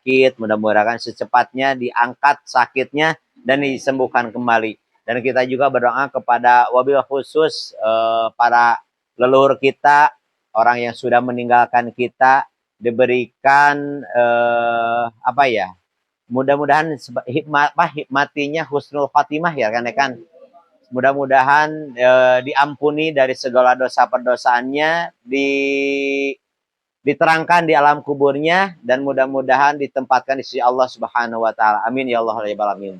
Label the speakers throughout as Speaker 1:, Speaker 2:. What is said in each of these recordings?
Speaker 1: sakit, mudah-mudahan secepatnya diangkat sakitnya dan disembuhkan kembali. Dan kita juga berdoa kepada wabil khusus para leluhur kita, orang yang sudah meninggalkan kita, diberikan mudah-mudahan hikmatinya husnul khatimah ya kan. Mudah-mudahan diampuni dari segala dosa perdosaannya, diterangkan di alam kuburnya, dan mudah-mudahan ditempatkan di sisi Allah Subhanahu wa taala. Amin ya Allah ya Rabbal alamin.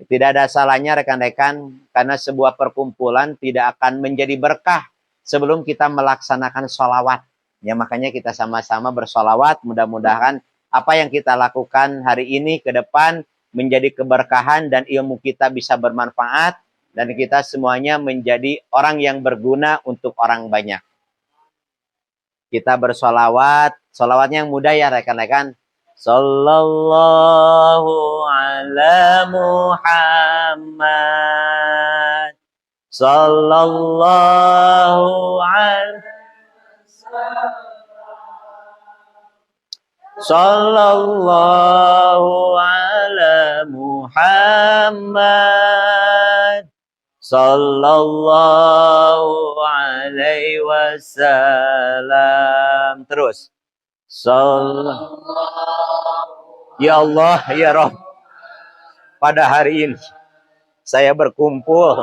Speaker 1: Tidak ada salahnya rekan-rekan, karena sebuah perkumpulan tidak akan menjadi berkah sebelum kita melaksanakan sholawat. Ya, makanya kita sama-sama bersholawat, mudah-mudahan apa yang kita lakukan hari ini ke depan menjadi keberkahan dan ilmu kita bisa bermanfaat, dan kita semuanya menjadi orang yang berguna untuk orang banyak. Kita bersolawat, solawatnya yang mudah ya rekan-rekan. Sallallahu ala Muhammad. Sallallahu ala Sallallahu ala Muhammad. Sallallahu alaihi wasallam. Terus. Ya Allah, ya Rabb. Pada hari ini saya berkumpul,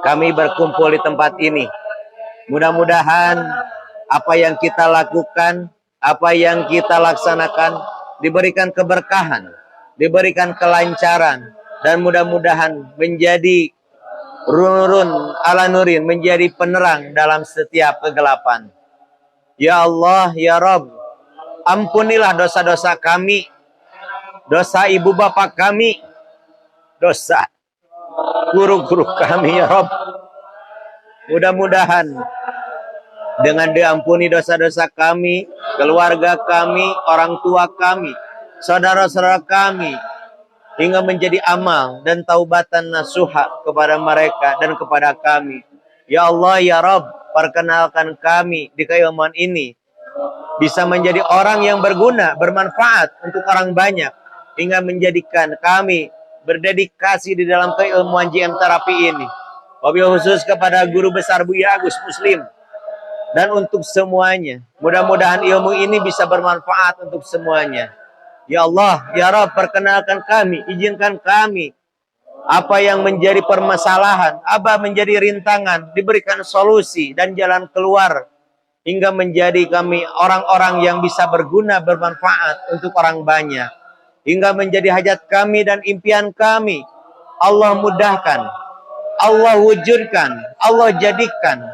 Speaker 1: kami berkumpul di tempat ini. Mudah-mudahan apa yang kita lakukan, apa yang kita laksanakan diberikan keberkahan, diberikan kelancaran, dan mudah-mudahan menjadi nurun ala nurin, menjadi penerang dalam setiap kegelapan. Ya Allah, ya Rabb, ampunilah dosa-dosa kami, dosa ibu bapak kami, dosa guru-guru kami, ya Rabb. Mudah-mudahan dengan diampuni dosa-dosa kami, keluarga kami, orang tua kami, saudara-saudara kami, hingga menjadi amal dan taubatan nasuha kepada mereka dan kepada kami. Ya Allah, ya Rabb, perkenalkan kami di keilmuan ini bisa menjadi orang yang berguna, bermanfaat untuk orang banyak, hingga menjadikan kami berdedikasi di dalam keilmuan JM terapi ini. Wabil khusus kepada guru besar Buya Agus Muslim dan untuk semuanya. Mudah-mudahan ilmu ini bisa bermanfaat untuk semuanya. Ya Allah, ya Rabb, perkenalkan kami, izinkan kami apa yang menjadi permasalahan, apa menjadi rintangan, diberikan solusi dan jalan keluar, hingga menjadi kami orang-orang yang bisa berguna, bermanfaat untuk orang banyak, hingga menjadi hajat kami dan impian kami Allah mudahkan, Allah wujudkan, Allah jadikan,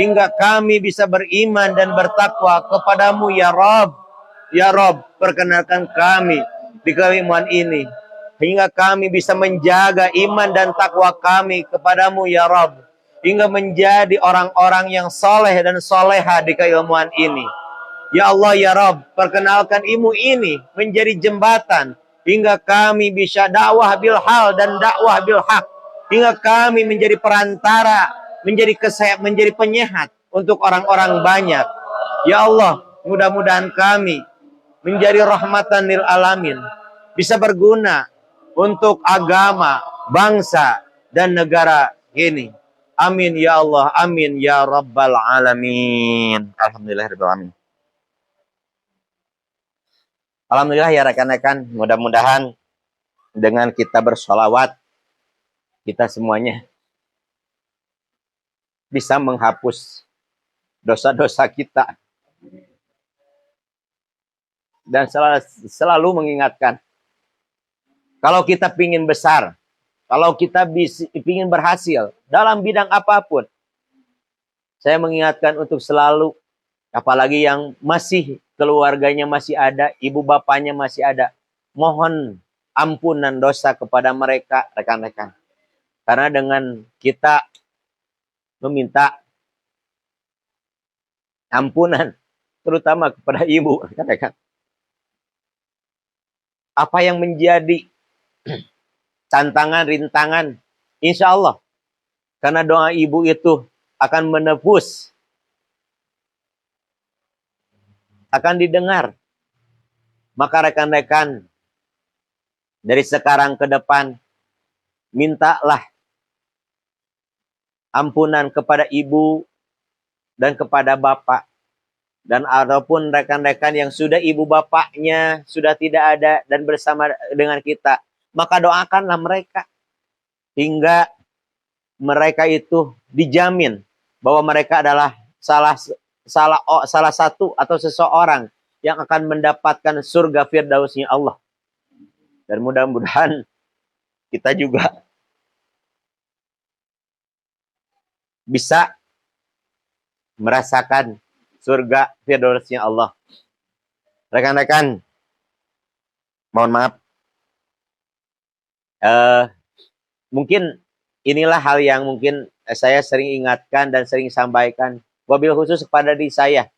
Speaker 1: hingga kami bisa beriman dan bertakwa kepadamu ya Rabb. Ya Rabb, perkenalkan kami di keilmuan ini, hingga kami bisa menjaga iman dan takwa kami kepadamu ya Rabb, hingga menjadi orang-orang yang soleh dan soleha di keilmuan ini. Ya Allah, ya Rabb, perkenalkan ilmu ini menjadi jembatan, hingga kami bisa dakwah bil hal dan dakwah bil haq, hingga kami menjadi perantara, menjadi penyehat untuk orang-orang banyak. Ya Allah, mudah-mudahan kami menjadi rahmatan lil alamin, bisa berguna untuk agama, bangsa, dan negara ini. Amin ya Allah, amin ya Rabbal alamin. Alhamdulillahirabbil alamin. Alhamdulillah ya rekan-rekan, mudah-mudahan dengan kita bersolawat, kita semuanya bisa menghapus dosa-dosa kita. Dan selalu mengingatkan, kalau kita ingin besar, kalau kita ingin berhasil dalam bidang apapun, saya mengingatkan untuk selalu, apalagi yang masih keluarganya masih ada, ibu bapaknya masih ada, mohon ampunan dosa kepada mereka, rekan-rekan. Karena dengan kita meminta ampunan, terutama kepada ibu, rekan-rekan, apa yang menjadi tantangan, rintangan, insya Allah, karena doa ibu itu akan menebus, akan didengar, Maka rekan-rekan, dari sekarang ke depan, mintalah ampunan kepada ibu dan kepada bapak. Dan ataupun rekan-rekan yang sudah ibu bapaknya sudah tidak ada dan bersama dengan kita, maka doakanlah mereka hingga mereka itu dijamin bahwa mereka adalah salah satu atau seseorang yang akan mendapatkan surga firdausnya Allah. Dan mudah-mudahan kita juga bisa merasakan surga firdausnya Allah. Rekan-rekan, mohon maaf. Mungkin inilah hal yang mungkin saya sering ingatkan dan sering sampaikan. Wabil khusus kepada diri saya.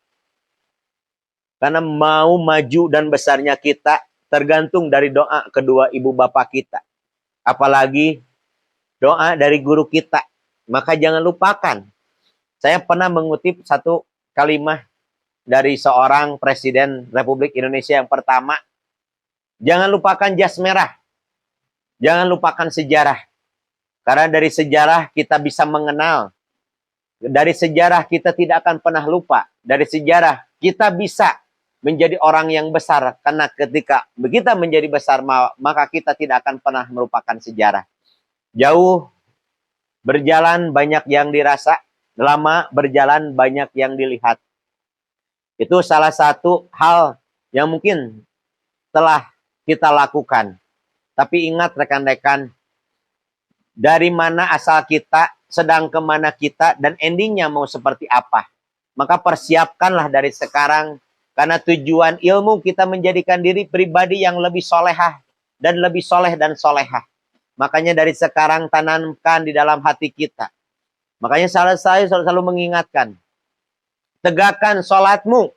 Speaker 1: Karena mau maju dan besarnya kita tergantung dari doa kedua ibu bapak kita. Apalagi doa dari guru kita. Maka jangan lupakan. Saya pernah mengutip satu kalimat dari seorang Presiden Republik Indonesia yang pertama. Jangan lupakan jas merah. Jangan lupakan sejarah. Karena dari sejarah kita bisa mengenal. Dari sejarah kita tidak akan pernah lupa. Dari sejarah kita bisa menjadi orang yang besar. Karena ketika kita menjadi besar, maka kita tidak akan pernah melupakan sejarah. Jauh berjalan banyak yang dirasa. Lama berjalan banyak yang dilihat. Itu salah satu hal yang mungkin telah kita lakukan. Tapi ingat rekan-rekan, dari mana asal kita, sedang kemana kita, dan endingnya mau seperti apa. Maka persiapkanlah dari sekarang, karena tujuan ilmu kita menjadikan diri pribadi yang lebih solehah, dan lebih soleh dan solehah. Makanya dari sekarang tanamkan di dalam hati kita. Makanya saya selalu mengingatkan, tegakkan sholatmu,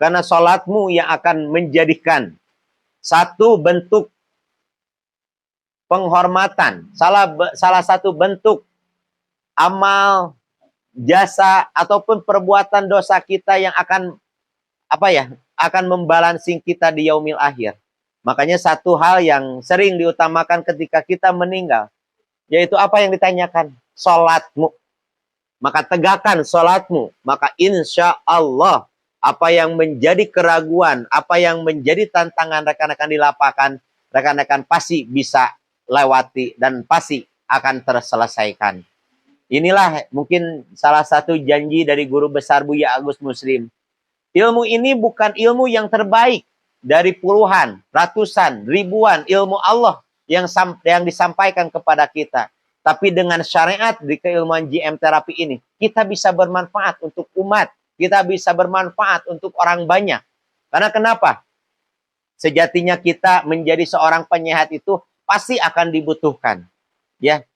Speaker 1: karena sholatmu yang akan menjadikan satu bentuk penghormatan, salah satu bentuk amal, jasa ataupun perbuatan dosa kita yang akan akan membalansing kita di yaumil akhir. Makanya satu hal yang sering diutamakan ketika kita meninggal, yaitu apa yang ditanyakan? Salatmu. Maka tegakkan salatmu, maka insya Allah apa yang menjadi keraguan, apa yang menjadi tantangan rekan-rekan di lapangan, rekan-rekan pasti bisa lewati dan pasti akan terselesaikan. Inilah mungkin salah satu janji dari guru besar Buya Agus Muslim. Ilmu ini bukan ilmu yang terbaik dari puluhan, ratusan, ribuan ilmu Allah yang disampaikan kepada kita. Tapi dengan syariat di keilmuan GM terapi ini, kita bisa bermanfaat untuk umat. Kita bisa bermanfaat untuk orang banyak. Karena kenapa? Sejatinya kita menjadi seorang penyehat itu pasti akan dibutuhkan. Ya.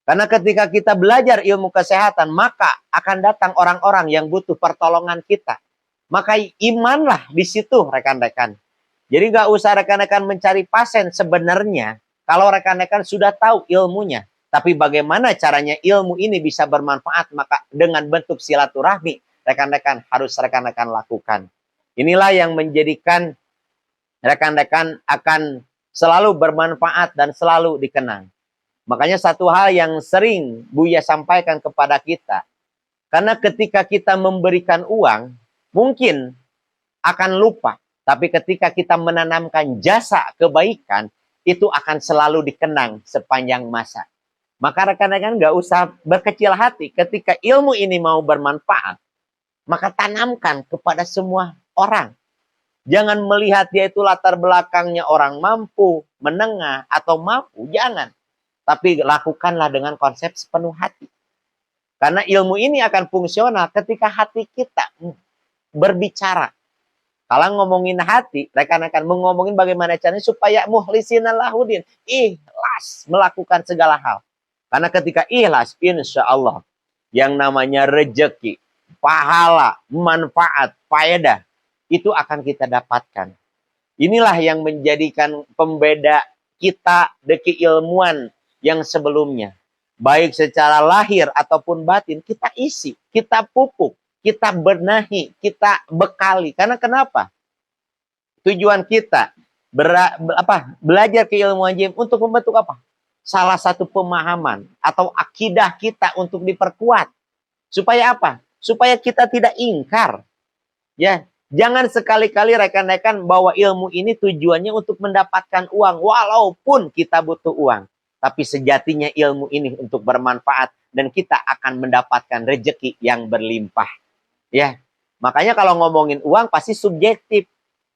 Speaker 1: Karena ketika kita belajar ilmu kesehatan, maka akan datang orang-orang yang butuh pertolongan kita. Maka imanlah di situ rekan-rekan. Jadi nggak usah rekan-rekan mencari pasien sebenarnya. Kalau rekan-rekan sudah tahu ilmunya. Tapi bagaimana caranya ilmu ini bisa bermanfaat, maka dengan bentuk silaturahmi, rekan-rekan harus rekan-rekan lakukan. Inilah yang menjadikan rekan-rekan akan selalu bermanfaat dan selalu dikenang. Makanya satu hal yang sering Buya sampaikan kepada kita, karena ketika kita memberikan uang, mungkin akan lupa. Tapi ketika kita menanamkan jasa kebaikan, itu akan selalu dikenang sepanjang masa. Maka rekan-rekan nggak usah berkecil hati. Ketika ilmu ini mau bermanfaat, maka tanamkan kepada semua orang. Jangan melihat dia itu latar belakangnya orang mampu, menengah, atau mampu. Jangan. Tapi lakukanlah dengan konsep sepenuh hati. Karena ilmu ini akan fungsional ketika hati kita berbicara. Kalau ngomongin hati, rekan-rekan mengomongin bagaimana caranya supaya muhlisin lahudin. Ikhlas melakukan segala hal. Karena ketika ikhlas, insya Allah, yang namanya rejeki, pahala, manfaat, faedah, itu akan kita dapatkan. Inilah yang menjadikan pembeda kita dari keilmuan yang sebelumnya. Baik secara lahir ataupun batin, kita isi, kita pupuk, kita benahi, kita bekali. Karena kenapa? tujuan kita belajar keilmuan jin untuk membentuk apa? Salah satu pemahaman atau akidah kita untuk diperkuat. Supaya apa? Supaya kita tidak ingkar. Ya, jangan sekali-kali rekan-rekan bahwa ilmu ini tujuannya untuk mendapatkan uang walaupun kita butuh uang. Tapi sejatinya ilmu ini untuk bermanfaat dan kita akan mendapatkan rezeki yang berlimpah. Ya. Makanya kalau ngomongin uang pasti subjektif.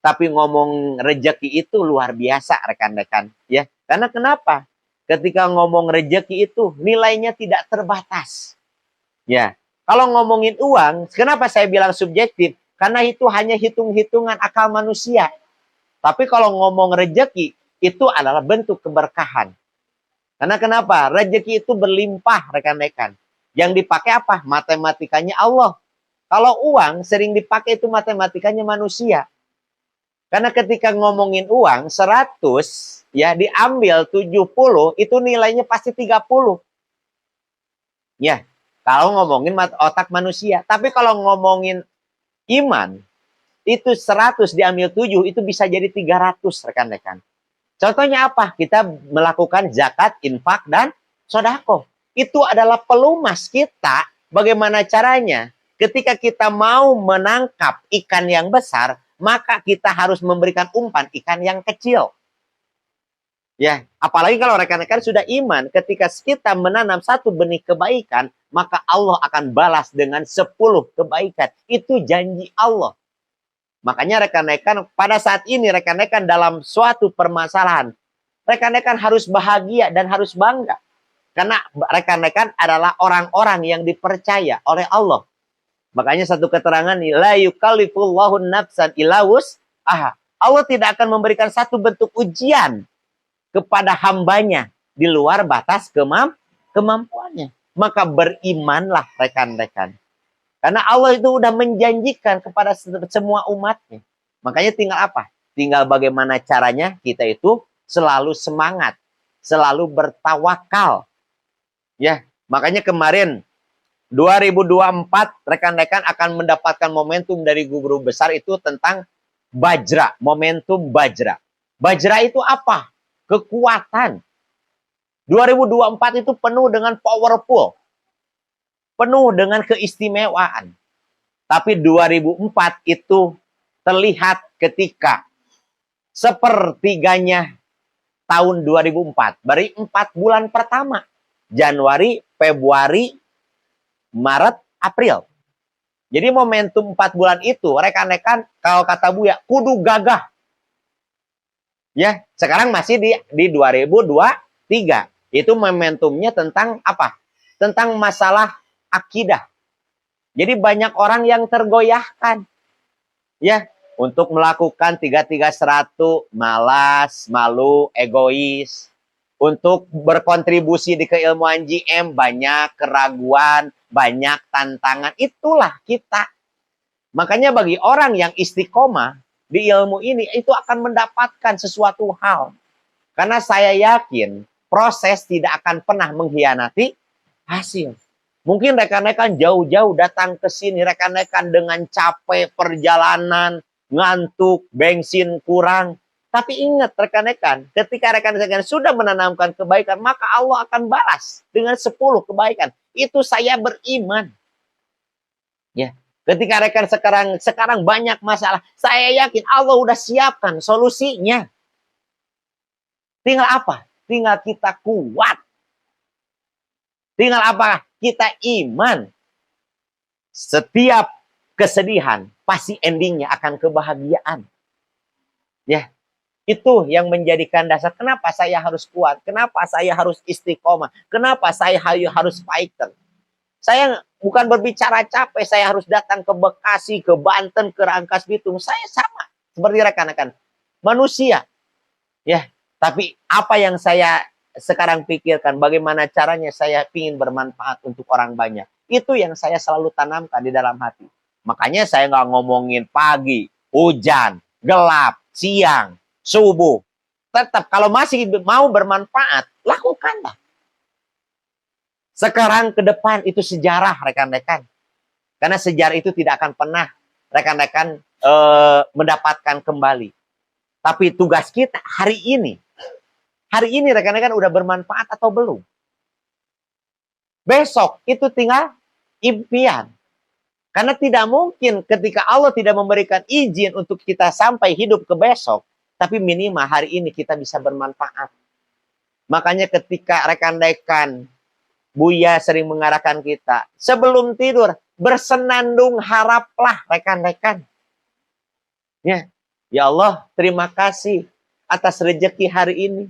Speaker 1: Tapi ngomong rezeki itu luar biasa rekan-rekan. Ya. Karena kenapa? Ketika ngomong rezeki itu nilainya tidak terbatas. Ya. Kalau ngomongin uang, kenapa saya bilang subjektif? Karena itu hanya hitung-hitungan akal manusia. Tapi kalau ngomong rezeki, itu adalah bentuk keberkahan. Karena kenapa? Rezeki itu berlimpah rekan-rekan. Yang dipakai apa? Matematikanya Allah. Kalau uang sering dipakai itu matematikanya manusia. Karena ketika ngomongin uang 100 ya diambil 70 itu nilainya pasti 30. Ya, kalau ngomongin otak manusia. Tapi kalau ngomongin iman itu 100 diambil 7 itu bisa jadi 300 rekan-rekan. Contohnya apa? Kita melakukan zakat, infak dan sodako. Itu adalah pelumas kita. Bagaimana caranya? Ketika kita mau menangkap ikan yang besar, maka kita harus memberikan umpan ikan yang kecil. Ya, apalagi kalau rekan-rekan sudah iman, ketika kita menanam satu benih kebaikan, maka Allah akan balas dengan 10 kebaikan. Itu janji Allah. Makanya rekan-rekan pada saat ini rekan-rekan dalam suatu permasalahan, rekan-rekan harus bahagia dan harus bangga. Karena rekan-rekan adalah orang-orang yang dipercaya oleh Allah. Makanya satu keterangan, la yukallifullahu nafsan illa wus'aha. Allah tidak akan memberikan satu bentuk ujian kepada hambanya di luar batas kemampuannya. Maka berimanlah rekan-rekan. Karena Allah itu udah menjanjikan kepada semua umatnya. Makanya tinggal apa? Tinggal bagaimana caranya kita itu selalu semangat. Selalu bertawakal. Ya, makanya kemarin 2024 rekan-rekan akan mendapatkan momentum dari guru besar itu tentang Bajra, momentum Bajra. Bajra itu apa? Kekuatan. 2024 itu penuh dengan powerful. Penuh dengan keistimewaan. Tapi 2004 itu terlihat ketika sepertiganya tahun 2004. Dari 4 bulan pertama. Januari, Februari, Maret, April. Jadi momentum 4 bulan itu, rekan-rekan, kalau kata Buya, kudu gagah. Ya, sekarang masih di 2023. Itu momentumnya tentang apa? Tentang masalah akidah. Jadi banyak orang yang tergoyahkan. Ya, untuk melakukan 3301, malas, malu, egois. Untuk berkontribusi di keilmuan GM, banyak keraguan, banyak tantangan. Itulah kita. Makanya bagi orang yang istiqomah di ilmu ini, itu akan mendapatkan sesuatu hal. Karena saya yakin proses tidak akan pernah mengkhianati hasil. Mungkin rekan-rekan jauh-jauh datang ke sini, rekan-rekan dengan capek perjalanan, ngantuk, bensin kurang. Tapi ingat rekan-rekan, ketika rekan-rekan sudah menanamkan kebaikan, maka Allah akan balas dengan 10 kebaikan. Itu saya beriman. Ya, ketika rekan sekarang banyak masalah, saya yakin Allah udah siapkan solusinya. Tinggal apa? Tinggal kita kuat. Tinggal apa? Kita iman. Setiap kesedihan pasti endingnya akan kebahagiaan. Ya. Itu yang menjadikan dasar kenapa saya harus kuat, kenapa saya harus istiqomah, kenapa saya harus fighter. Saya bukan berbicara capek, saya harus datang ke Bekasi, ke Banten, ke Rangkas Bitung. Saya sama seperti rekan-rekan manusia. Ya, tapi apa yang saya sekarang pikirkan, bagaimana caranya saya ingin bermanfaat untuk orang banyak. Itu yang saya selalu tanamkan di dalam hati. Makanya saya nggak ngomongin pagi, hujan, gelap, siang, subuh. Tetap kalau masih mau bermanfaat, lakukanlah. Sekarang ke depan itu sejarah rekan-rekan. Karena sejarah itu tidak akan pernah rekan-rekan mendapatkan kembali. Tapi tugas kita hari ini rekan-rekan udah bermanfaat atau belum? Besok itu tinggal impian. Karena tidak mungkin ketika Allah tidak memberikan izin untuk kita sampai hidup ke besok, tapi minimal hari ini kita bisa bermanfaat. Makanya ketika rekan-rekan Buya sering mengarahkan kita, sebelum tidur bersenandung haraplah rekan-rekan. Ya Allah, terima kasih atas rezeki hari ini.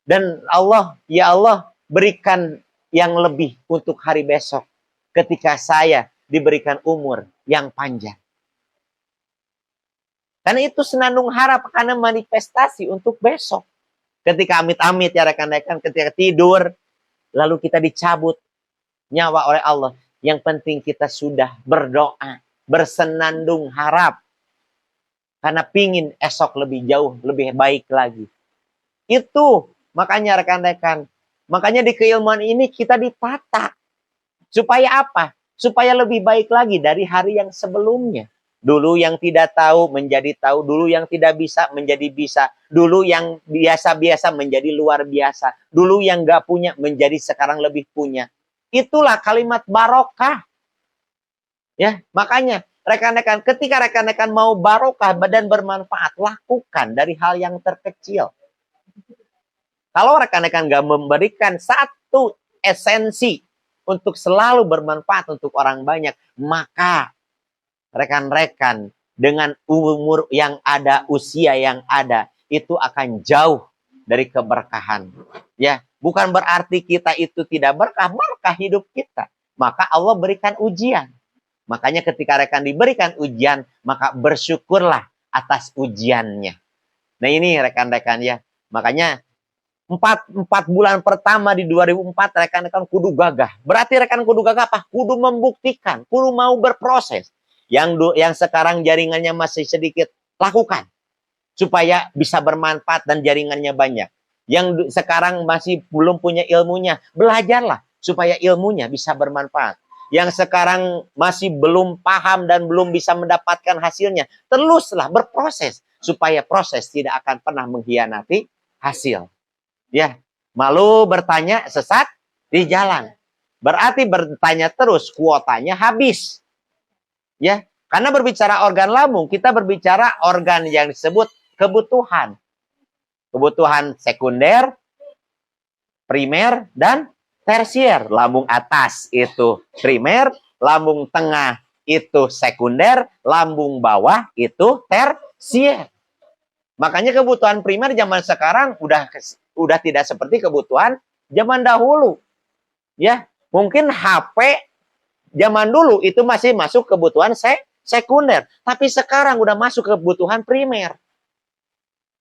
Speaker 1: Dan Allah, ya Allah, berikan yang lebih untuk hari besok. Ketika saya diberikan umur yang panjang. Karena itu senandung harap karena manifestasi untuk besok. Ketika amit-amit ya rekan-rekan, ketika tidur, lalu kita dicabut nyawa oleh Allah. Yang penting kita sudah berdoa, bersenandung harap. Karena pingin esok lebih jauh, lebih baik lagi. Itu makanya rekan-rekan. Makanya di keilmuan ini kita ditata. Supaya apa? Supaya lebih baik lagi dari hari yang sebelumnya. Dulu yang tidak tahu menjadi tahu. Dulu yang tidak bisa menjadi bisa. Dulu yang biasa-biasa menjadi luar biasa. Dulu yang gak punya menjadi sekarang lebih punya. Itulah kalimat barokah. Ya, makanya rekan-rekan, ketika rekan-rekan mau barokah dan bermanfaat, lakukan dari hal yang terkecil. Kalau rekan-rekan gak memberikan satu esensi untuk selalu bermanfaat untuk orang banyak, maka rekan-rekan dengan umur yang ada, usia yang ada, itu akan jauh dari keberkahan. Ya, bukan berarti kita itu tidak berkah hidup kita. Maka Allah berikan ujian. Makanya ketika rekan diberikan ujian, maka bersyukurlah atas ujiannya. Nah ini rekan-rekan ya. Makanya 4 bulan pertama di 2004 rekan-rekan kudu gagah. Berarti rekan kudu gagah apa? Kudu membuktikan, kudu mau berproses. Yang sekarang jaringannya masih sedikit, lakukan. Supaya bisa bermanfaat dan jaringannya banyak. Yang sekarang masih belum punya ilmunya, belajarlah supaya ilmunya bisa bermanfaat. Yang sekarang masih belum paham dan belum bisa mendapatkan hasilnya, teruslah berproses supaya proses tidak akan pernah mengkhianati hasil. Ya, malu bertanya sesat di jalan. Berarti bertanya terus kuotanya habis. Ya, karena berbicara organ lambung, kita berbicara organ yang disebut kebutuhan. Kebutuhan sekunder, primer, dan tersier. Lambung atas itu primer, lambung tengah itu sekunder, lambung bawah itu tersier. Makanya kebutuhan primer zaman sekarang udah tidak seperti kebutuhan zaman dahulu. Ya, mungkin HP zaman dulu itu masih masuk kebutuhan sekunder, tapi sekarang udah masuk kebutuhan primer.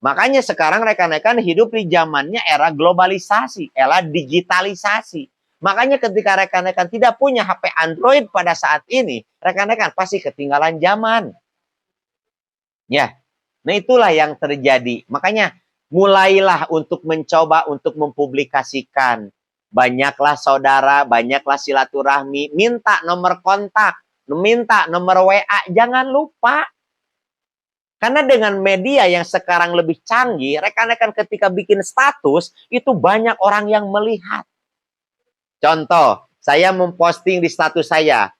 Speaker 1: Makanya sekarang rekan-rekan hidup di zamannya era globalisasi, era digitalisasi. Makanya ketika rekan-rekan tidak punya HP Android pada saat ini, rekan-rekan pasti ketinggalan zaman. Ya, nah itulah yang terjadi. Makanya mulailah untuk mencoba untuk mempublikasikan. Banyaklah saudara, banyaklah silaturahmi, minta nomor kontak, minta nomor WA, jangan lupa. Karena dengan media yang sekarang lebih canggih, rekan-rekan ketika bikin status, itu banyak orang yang melihat. Contoh, saya memposting di status saya,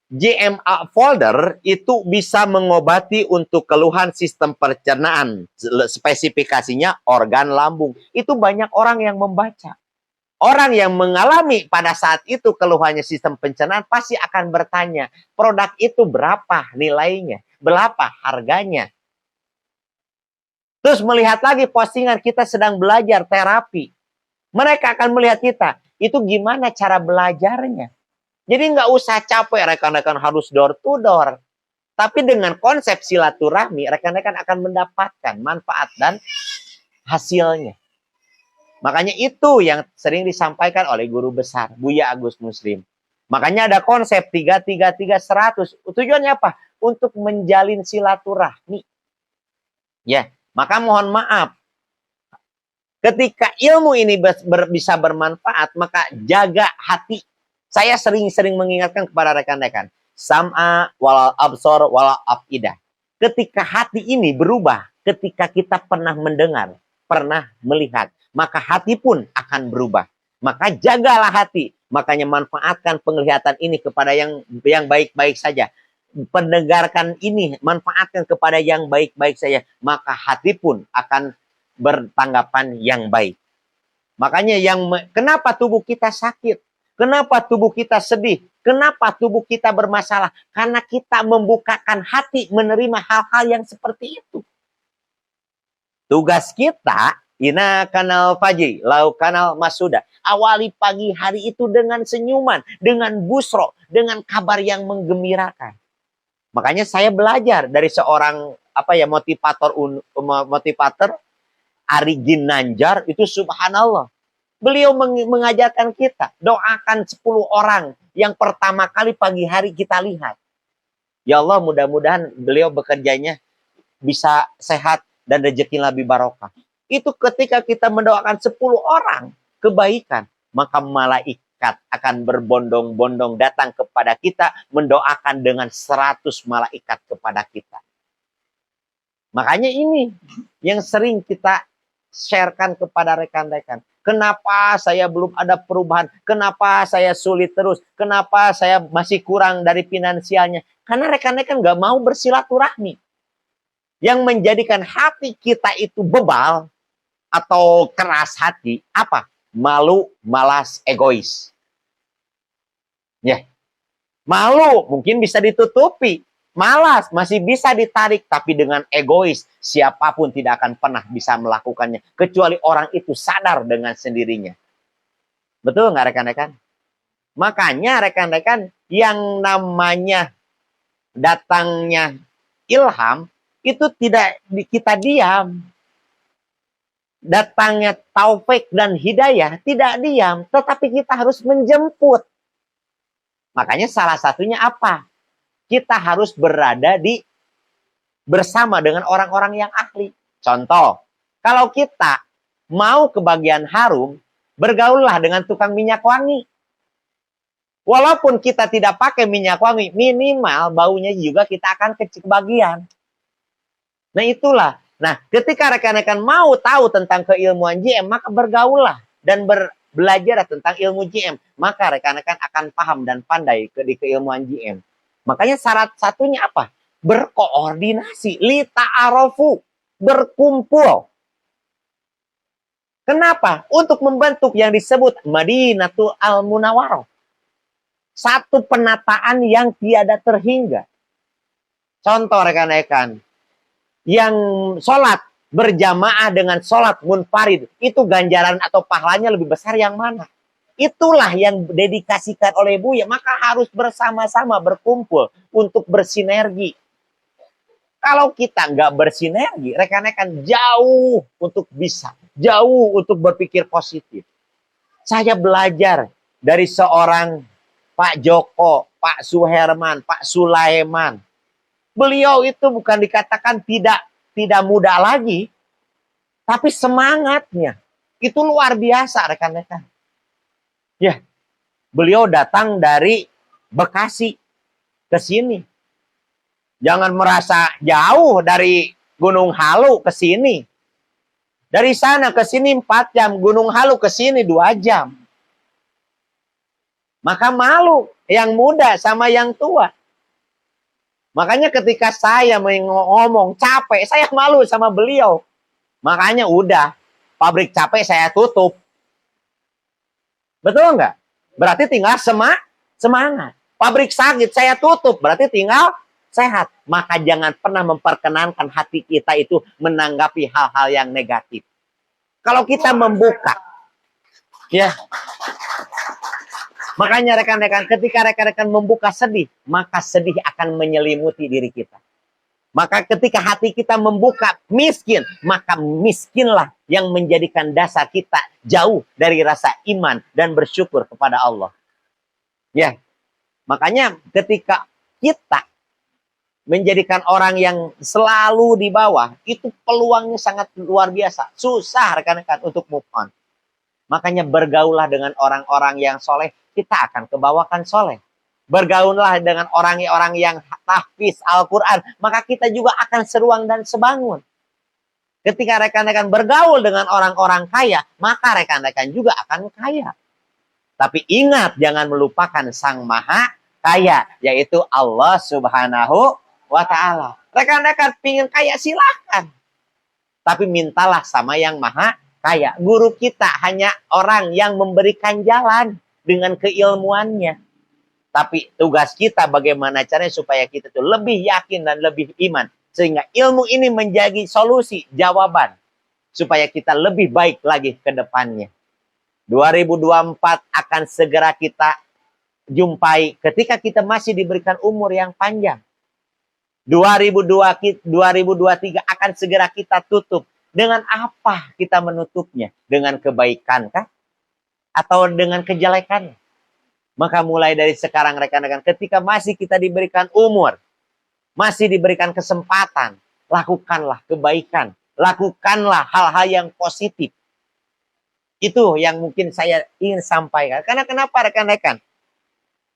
Speaker 1: GMA folder itu bisa mengobati untuk keluhan sistem pencernaan. Spesifikasinya organ lambung. Itu banyak orang yang membaca. Orang yang mengalami pada saat itu keluhannya sistem pencernaan pasti akan bertanya, produk itu berapa nilainya? Berapa harganya? Terus melihat lagi postingan kita sedang belajar terapi. Mereka akan melihat kita, itu gimana cara belajarnya. Jadi nggak usah capek rekan-rekan harus door to door. Tapi dengan konsep silaturahmi, rekan-rekan akan mendapatkan manfaat dan hasilnya. Makanya itu yang sering disampaikan oleh guru besar, Buya Agus Muslim. Makanya ada konsep 3-3-3-100. Tujuannya apa? Untuk menjalin silaturahmi. Ya, maka mohon maaf. Ketika ilmu ini bisa bermanfaat, maka jaga hati. Saya sering-sering mengingatkan kepada rekan-rekan. Sam'a walal absor walal afidah. Ketika hati ini berubah, ketika kita pernah mendengar, pernah melihat, maka hati pun akan berubah. Maka jagalah hati. Makanya manfaatkan penglihatan ini kepada yang baik-baik saja. Pendengarkan ini, manfaatkan kepada yang baik-baik saja. Maka hati pun akan bertanggapan yang baik. Makanya kenapa tubuh kita sakit? Kenapa tubuh kita sedih? Kenapa tubuh kita bermasalah? Karena kita membukakan hati menerima hal-hal yang seperti itu. Tugas kita, ina kanal fajri, lau kanal masuda. Awali pagi hari itu dengan senyuman, dengan busro, dengan kabar yang menggembirakan. Makanya saya belajar dari seorang motivator Ari Ginanjar, itu subhanallah. Beliau mengajarkan kita, doakan 10 orang yang pertama kali pagi hari kita lihat. Ya Allah, mudah-mudahan beliau bekerjanya bisa sehat dan rezeki lebih barokah. Itu ketika kita mendoakan 10 orang kebaikan, maka malaikat akan berbondong-bondong datang kepada kita, mendoakan dengan 100 malaikat kepada kita. Makanya ini yang sering kita sharekan kepada rekan-rekan. Kenapa saya belum ada perubahan? Kenapa saya sulit terus? Kenapa saya masih kurang dari finansialnya? Karena rekan-rekan nggak mau bersilaturahmi. Yang menjadikan hati kita itu bebal atau keras hati, apa? Malu, malas, egois. Ya. Malu mungkin bisa ditutupi. Malas masih bisa ditarik, tapi dengan egois siapapun tidak akan pernah bisa melakukannya kecuali orang itu sadar dengan sendirinya. Betul nggak rekan-rekan? Makanya rekan-rekan, yang namanya datangnya ilham itu tidak kita diam. Datangnya taufik dan hidayah tidak diam, tetapi kita harus menjemput. Makanya salah satunya apa? Kita harus berada bersama dengan orang-orang yang ahli. Contoh, kalau kita mau kebagian harum, bergaullah dengan tukang minyak wangi. Walaupun kita tidak pakai minyak wangi, minimal baunya juga kita akan kebagian. Nah itulah. Nah, ketika rekan-rekan mau tahu tentang keilmuan JM, maka bergaullah dan belajar tentang ilmu JM. Maka rekan-rekan akan paham dan pandai di keilmuan JM. Makanya syarat satunya apa? Berkoordinasi, lita'arofu, berkumpul. Kenapa? Untuk membentuk yang disebut Madinatul Al-Munawwarah. Satu penataan yang tiada terhingga. Contoh rekan-rekan, yang sholat berjamaah dengan sholat munfarid, itu ganjaran atau pahalanya lebih besar yang mana? Itulah yang dedikasikan oleh Buya. Maka harus bersama-sama berkumpul untuk bersinergi. Kalau kita nggak bersinergi, rekan-rekan jauh untuk bisa. Jauh untuk berpikir positif. Saya belajar dari seorang Pak Joko, Pak Suherman, Pak Sulaiman. Beliau itu bukan dikatakan tidak muda lagi. Tapi semangatnya itu luar biasa rekan-rekan. Ya, beliau datang dari Bekasi ke sini. Jangan merasa jauh dari Gunung Halu ke sini. Dari sana ke sini 4 jam, Gunung Halu ke sini 2 jam. Maka malu yang muda sama yang tua. Makanya ketika saya ngomong capek, saya malu sama beliau. Makanya udah, pabrik capek saya tutup. Betul nggak? Berarti tinggal semangat. Pabrik sakit saya tutup, berarti tinggal sehat. Maka jangan pernah memperkenankan hati kita itu menanggapi hal-hal yang negatif. Kalau kita membuka, ya. Makanya rekan-rekan, ketika rekan-rekan membuka sedih, maka sedih akan menyelimuti diri kita. Maka ketika hati kita membuka miskin, maka miskinlah yang menjadikan dasar kita jauh dari rasa iman dan bersyukur kepada Allah. Ya, makanya ketika kita menjadikan orang yang selalu di bawah, itu peluangnya sangat luar biasa. Susah rekan-rekan untuk move on. Makanya bergaullah dengan orang-orang yang soleh, kita akan kebawakan soleh. Bergaullah dengan orang-orang yang tahfiz Al-Quran, maka kita juga akan seruang dan sebangun. Ketika rekan-rekan bergaul dengan orang-orang kaya, maka rekan-rekan juga akan kaya. Tapi ingat, jangan melupakan Sang Maha Kaya, yaitu Allah Subhanahu wa Ta'ala. Rekan-rekan pingin kaya, silahkan. Tapi mintalah sama yang Maha Kaya. Guru kita hanya orang yang memberikan jalan dengan keilmuannya. Tapi tugas kita bagaimana caranya supaya kita tuh lebih yakin dan lebih iman. Sehingga ilmu ini menjadi solusi, jawaban. Supaya kita lebih baik lagi ke depannya. 2024 akan segera kita jumpai ketika kita masih diberikan umur yang panjang. 2023 akan segera kita tutup. Dengan apa kita menutupnya? Dengan kebaikan kah? Atau dengan kejelekan? Maka mulai dari sekarang rekan-rekan, ketika masih kita diberikan umur, masih diberikan kesempatan, lakukanlah kebaikan. Lakukanlah hal-hal yang positif. Itu yang mungkin saya ingin sampaikan. Karena kenapa rekan-rekan?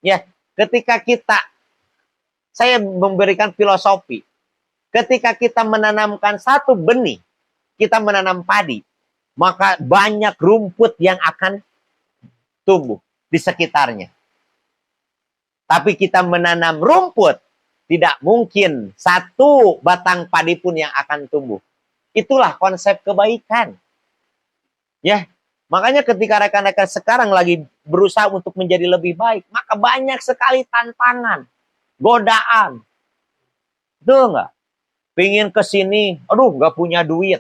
Speaker 1: Ya, ketika saya memberikan filosofi. Ketika kita menanamkan satu benih, kita menanam padi, maka banyak rumput yang akan tumbuh di sekitarnya. Tapi kita menanam rumput, tidak mungkin satu batang padi pun yang akan tumbuh. Itulah konsep kebaikan. Ya, makanya ketika rekan-rekan sekarang lagi berusaha untuk menjadi lebih baik, maka banyak sekali tantangan, godaan. Betul nggak? Pingin ke sini, aduh nggak punya duit.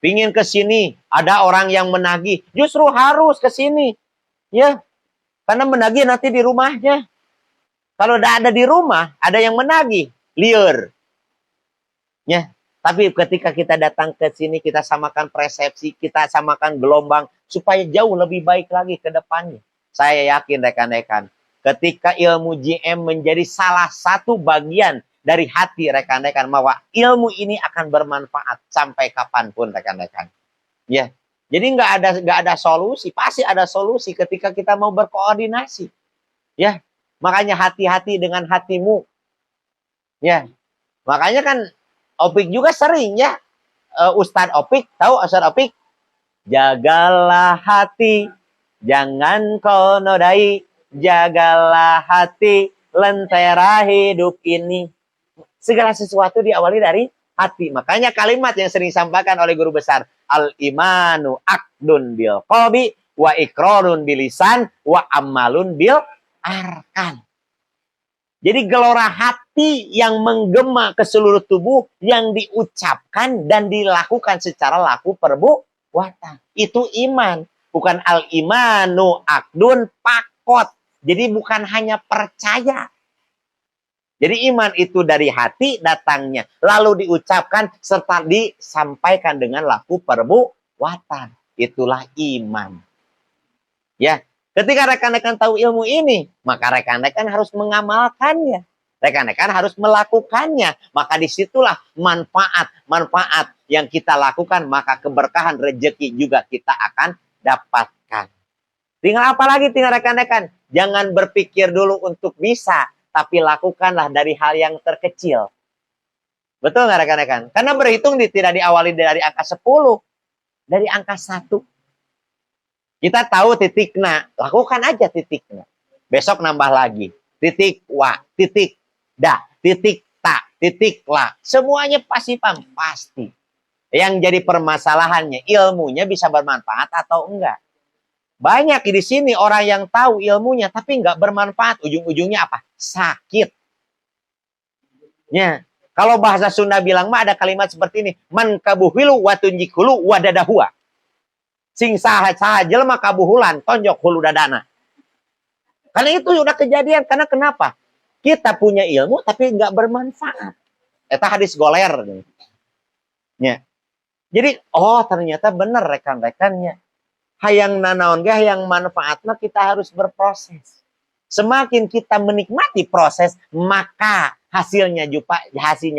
Speaker 1: Pingin ke sini, ada orang yang menagih. Justru harus ke sini. Ya, karena menagih nanti di rumahnya. Kalau tidak ada di rumah, ada yang menagih, liar. Ya, tapi ketika kita datang ke sini, kita samakan persepsi, kita samakan gelombang, supaya jauh lebih baik lagi ke depannya. Saya yakin rekan-rekan, ketika ilmu GM menjadi salah satu bagian dari hati rekan-rekan, bahwa ilmu ini akan bermanfaat sampai kapanpun rekan-rekan. Ya, jadi nggak ada solusi, pasti ada solusi ketika kita mau berkoordinasi. Ya, makanya hati-hati dengan hatimu. Ya, makanya kan Opik juga sering ya. Ustadz Opik, tahu Ustadz Opik? Jagalah hati, jangan kau nodai. Jagalah hati, lentera hidup ini. Segala sesuatu diawali dari hati. Makanya kalimat yang sering disampaikan oleh guru besar. Al-imanu akdun bil qalbi, wa iqrarun bilisan, wa amalun bil arkan. Jadi gelora hati yang menggema ke seluruh tubuh yang diucapkan dan dilakukan secara laku perbuatan. Itu iman. Bukan al-imanu akdun pakot. Jadi bukan hanya percaya. Jadi iman itu dari hati datangnya. Lalu diucapkan serta disampaikan dengan laku perbuatan. Itulah iman. Ya. Ketika rekan-rekan tahu ilmu ini, maka rekan-rekan harus mengamalkannya. Rekan-rekan harus melakukannya. Maka disitulah manfaat yang kita lakukan, maka keberkahan rezeki juga kita akan dapatkan. Tinggal apa lagi tinggal rekan-rekan? Jangan berpikir dulu untuk bisa, tapi lakukanlah dari hal yang terkecil. Betul nggak rekan-rekan? Karena berhitung tidak diawali dari angka 10, dari angka 1. Kita tahu titik na, lakukan aja titik na. Besok nambah lagi. Titik wa, titik da, titik ta, titik la. Semuanya pasti paham, pasti. Yang jadi permasalahannya, ilmunya bisa bermanfaat atau enggak. Banyak di sini orang yang tahu ilmunya, tapi enggak bermanfaat. Ujung-ujungnya apa? Sakit. Ya. Kalau bahasa Sunda bilang mah ada kalimat seperti ini. Man kabuhilu wa tunjikulu wa dadahua. Sing saha jelema kabuhulan tonjok hulu dadana. Karena itu sudah kejadian. Karena kenapa? Kita punya ilmu tapi nggak bermanfaat. Eta hadis goler. Ya. Jadi ternyata benar rekan-rekannya. Hayang nanaon ge hayang manfaatna kita harus berproses. Semakin kita menikmati proses, maka hasilnya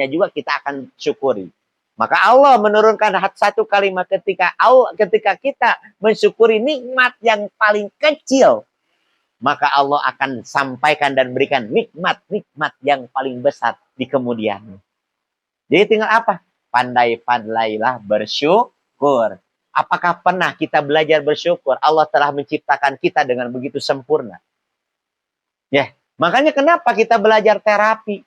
Speaker 1: juga kita akan syukuri. Maka Allah menurunkan satu kalimat ketika kita mensyukuri nikmat yang paling kecil. Maka Allah akan sampaikan dan berikan nikmat-nikmat yang paling besar di kemudian. Jadi tinggal apa? pandai-pandailah bersyukur. Apakah pernah kita belajar bersyukur? Allah telah menciptakan kita dengan begitu sempurna. Ya, makanya kenapa kita belajar terapi?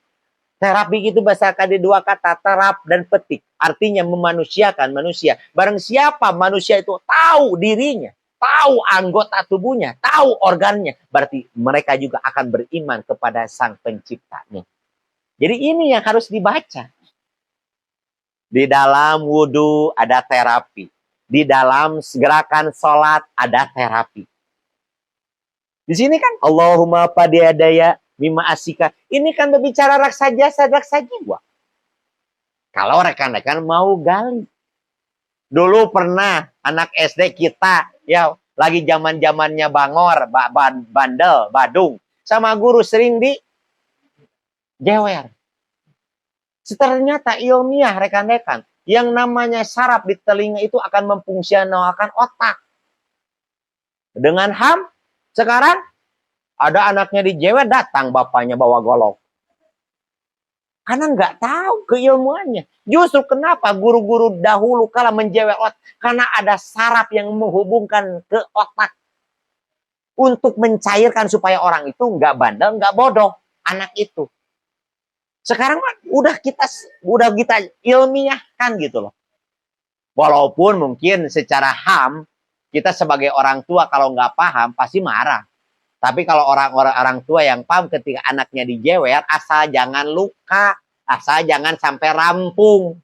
Speaker 1: Terapi itu bahasa di dua kata, terap dan petik. Artinya memanusiakan manusia. Barang siapa manusia itu tahu dirinya, tahu anggota tubuhnya, tahu organnya, berarti mereka juga akan beriman kepada Sang Penciptanya. Jadi ini yang harus dibaca. Di dalam wudhu ada terapi. Di dalam gerakan sholat ada terapi. Di sini kan Allahumma padiyadaya mimma asika. Ini kan berbicara raksa jasa, raksa jiwa. Kalau rekan-rekan mau gali. Dulu pernah anak SD kita ya lagi zaman-zamannya bangor, bandel, badung. Sama guru sering di jewer. Ternyata ilmiah rekan-rekan. Yang namanya saraf di telinga itu akan memfungsionalkan otak. Dengan HAM, sekarang ada anaknya di jewer, datang bapaknya bawa golok. Karena nggak tahu keilmuannya. Justru kenapa guru-guru dahulu kala menjewer otak? Karena ada saraf yang menghubungkan ke otak. Untuk mencairkan supaya orang itu nggak bandel, nggak bodoh. Anak itu. Sekarang udah kita ilmiahkan gitu loh. Walaupun mungkin secara HAM, kita sebagai orang tua kalau nggak paham pasti marah. Tapi kalau orang tua yang paham ketika anaknya dijewer, asal jangan luka, asal jangan sampai rampung.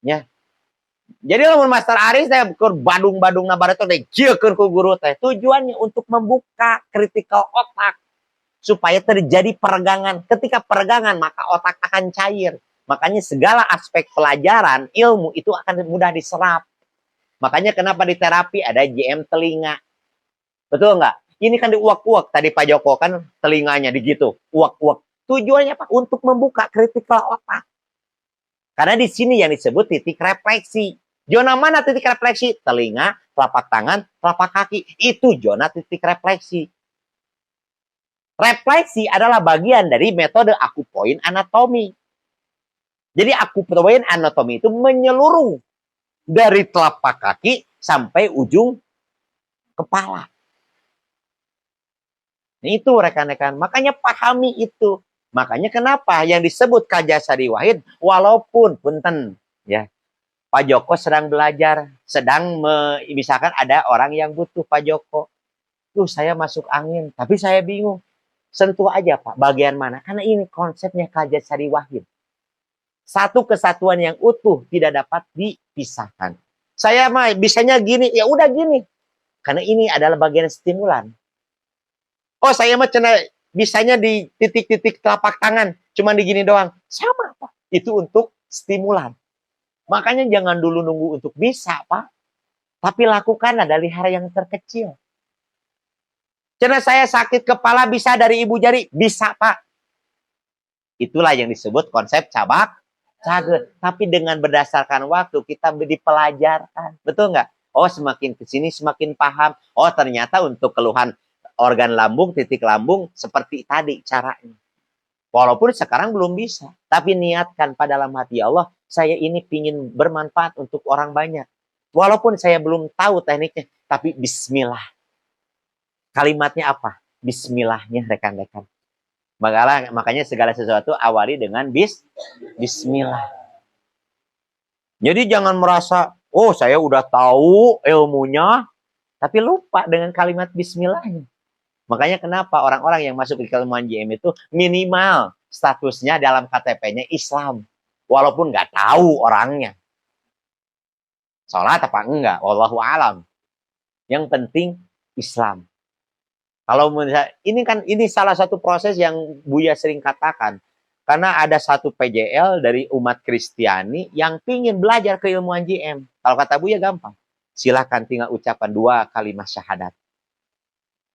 Speaker 1: Ya. Jadi lamun Master Aris saya keur badung-badung nabar itu dijiekeun ku guru teh. Tujuannya untuk membuka kritikal otak supaya terjadi peregangan. Ketika peregangan maka otak akan cair. Makanya segala aspek pelajaran ilmu itu akan mudah diserap. Makanya kenapa di terapi ada JM telinga. Betul nggak? Ini kan diuak-uak. Tadi Pak Joko kan telinganya digitu. Uak-uak. Tujuannya apa? Untuk membuka kritikal otak. Karena di sini yang disebut titik refleksi. Zona mana titik refleksi? Telinga, telapak tangan, telapak kaki. Itu zona titik refleksi. Refleksi adalah bagian dari metode akupoin anatomi. Jadi akupoin anatomi itu menyeluruh dari telapak kaki sampai ujung kepala. Nah, itu rekan-rekan. Makanya pahami itu. Makanya kenapa yang disebut Kajasari Wahid, walaupun punten ya Pak Joko sedang belajar, sedang misalkan ada orang yang butuh Pak Joko. Tuh saya masuk angin, tapi saya bingung. Sentuh aja Pak, bagian mana? Karena ini konsepnya Kajasari Wahid. Satu kesatuan yang utuh tidak dapat dipisahkan. Saya mah bisanya gini, ya udah gini. Karena ini adalah bagian stimulan. Oh saya mah bisanya di titik-titik telapak tangan, cuma di gini doang. Sama Pak, itu untuk stimulan. Makanya jangan dulu nunggu untuk bisa Pak. Tapi lakukanlah dari hal yang terkecil. Karena saya sakit kepala bisa dari ibu jari. Bisa, Pak. Itulah yang disebut konsep cabak cager. Tapi dengan berdasarkan waktu, kita dipelajarkan. Betul nggak? Oh, semakin kesini semakin paham. Oh, ternyata untuk keluhan organ lambung, titik lambung, seperti tadi caranya. Walaupun sekarang belum bisa. Tapi niatkan pada dalam hati Allah, saya ini ingin bermanfaat untuk orang banyak. Walaupun saya belum tahu tekniknya, tapi bismillah. Kalimatnya apa? Bismillahnya rekan-rekan. Makanya segala sesuatu awali dengan bismillah. Jadi jangan merasa, oh saya udah tahu ilmunya, tapi lupa dengan kalimat bismillahnya. Makanya kenapa orang-orang yang masuk ke keilmuan JM itu minimal statusnya dalam KTP-nya Islam. Walaupun nggak tahu orangnya. Sholat apa enggak? Wallahu alam. Yang penting Islam. Kalau ini salah satu proses yang Buya sering katakan. Karena ada satu PJL dari umat Kristiani yang pingin belajar keilmuan JM. Kalau kata Buya gampang. Silahkan tinggal ucapan 2 kalimat syahadat.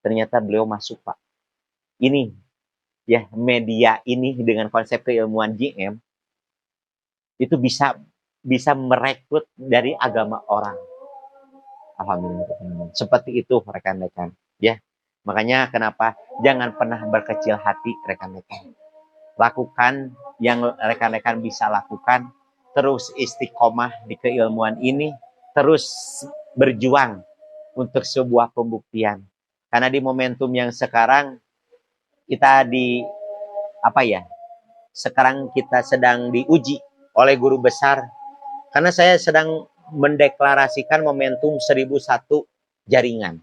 Speaker 1: Ternyata beliau masuk Pak. Ini ya media ini dengan konsep keilmuan JM itu bisa merekrut dari agama orang. Alhamdulillah. Seperti itu rekan-rekan. Ya. Makanya kenapa jangan pernah berkecil hati rekan-rekan. Lakukan yang rekan-rekan bisa lakukan, terus istiqomah di keilmuan ini, terus berjuang untuk sebuah pembuktian. Karena di momentum yang sekarang kita sekarang kita sedang diuji oleh guru besar. Karena saya sedang mendeklarasikan momentum 1001 jaringan.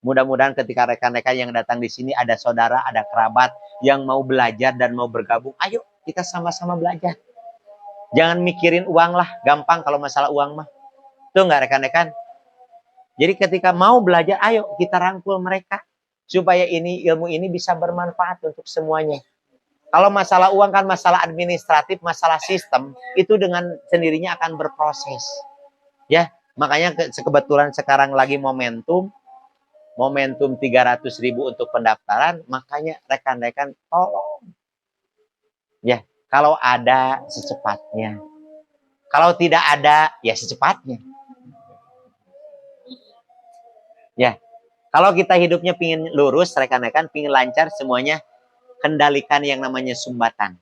Speaker 1: Mudah-mudahan ketika rekan-rekan yang datang di sini ada saudara, ada kerabat yang mau belajar dan mau bergabung, ayo kita sama-sama belajar. Jangan mikirin uang lah, gampang kalau masalah uang mah. Tuh nggak rekan-rekan? Jadi ketika mau belajar, ayo kita rangkul mereka. Supaya ilmu ini bisa bermanfaat untuk semuanya. Kalau masalah uang kan masalah administratif, masalah sistem, itu dengan sendirinya akan berproses. Ya, makanya kebetulan sekarang lagi momentum 300.000 untuk pendaftaran, makanya rekan-rekan tolong. Ya, kalau ada secepatnya. Kalau tidak ada, ya secepatnya. Ya, kalau kita hidupnya pingin lurus, rekan-rekan pingin lancar semuanya, kendalikan yang namanya sumbatan.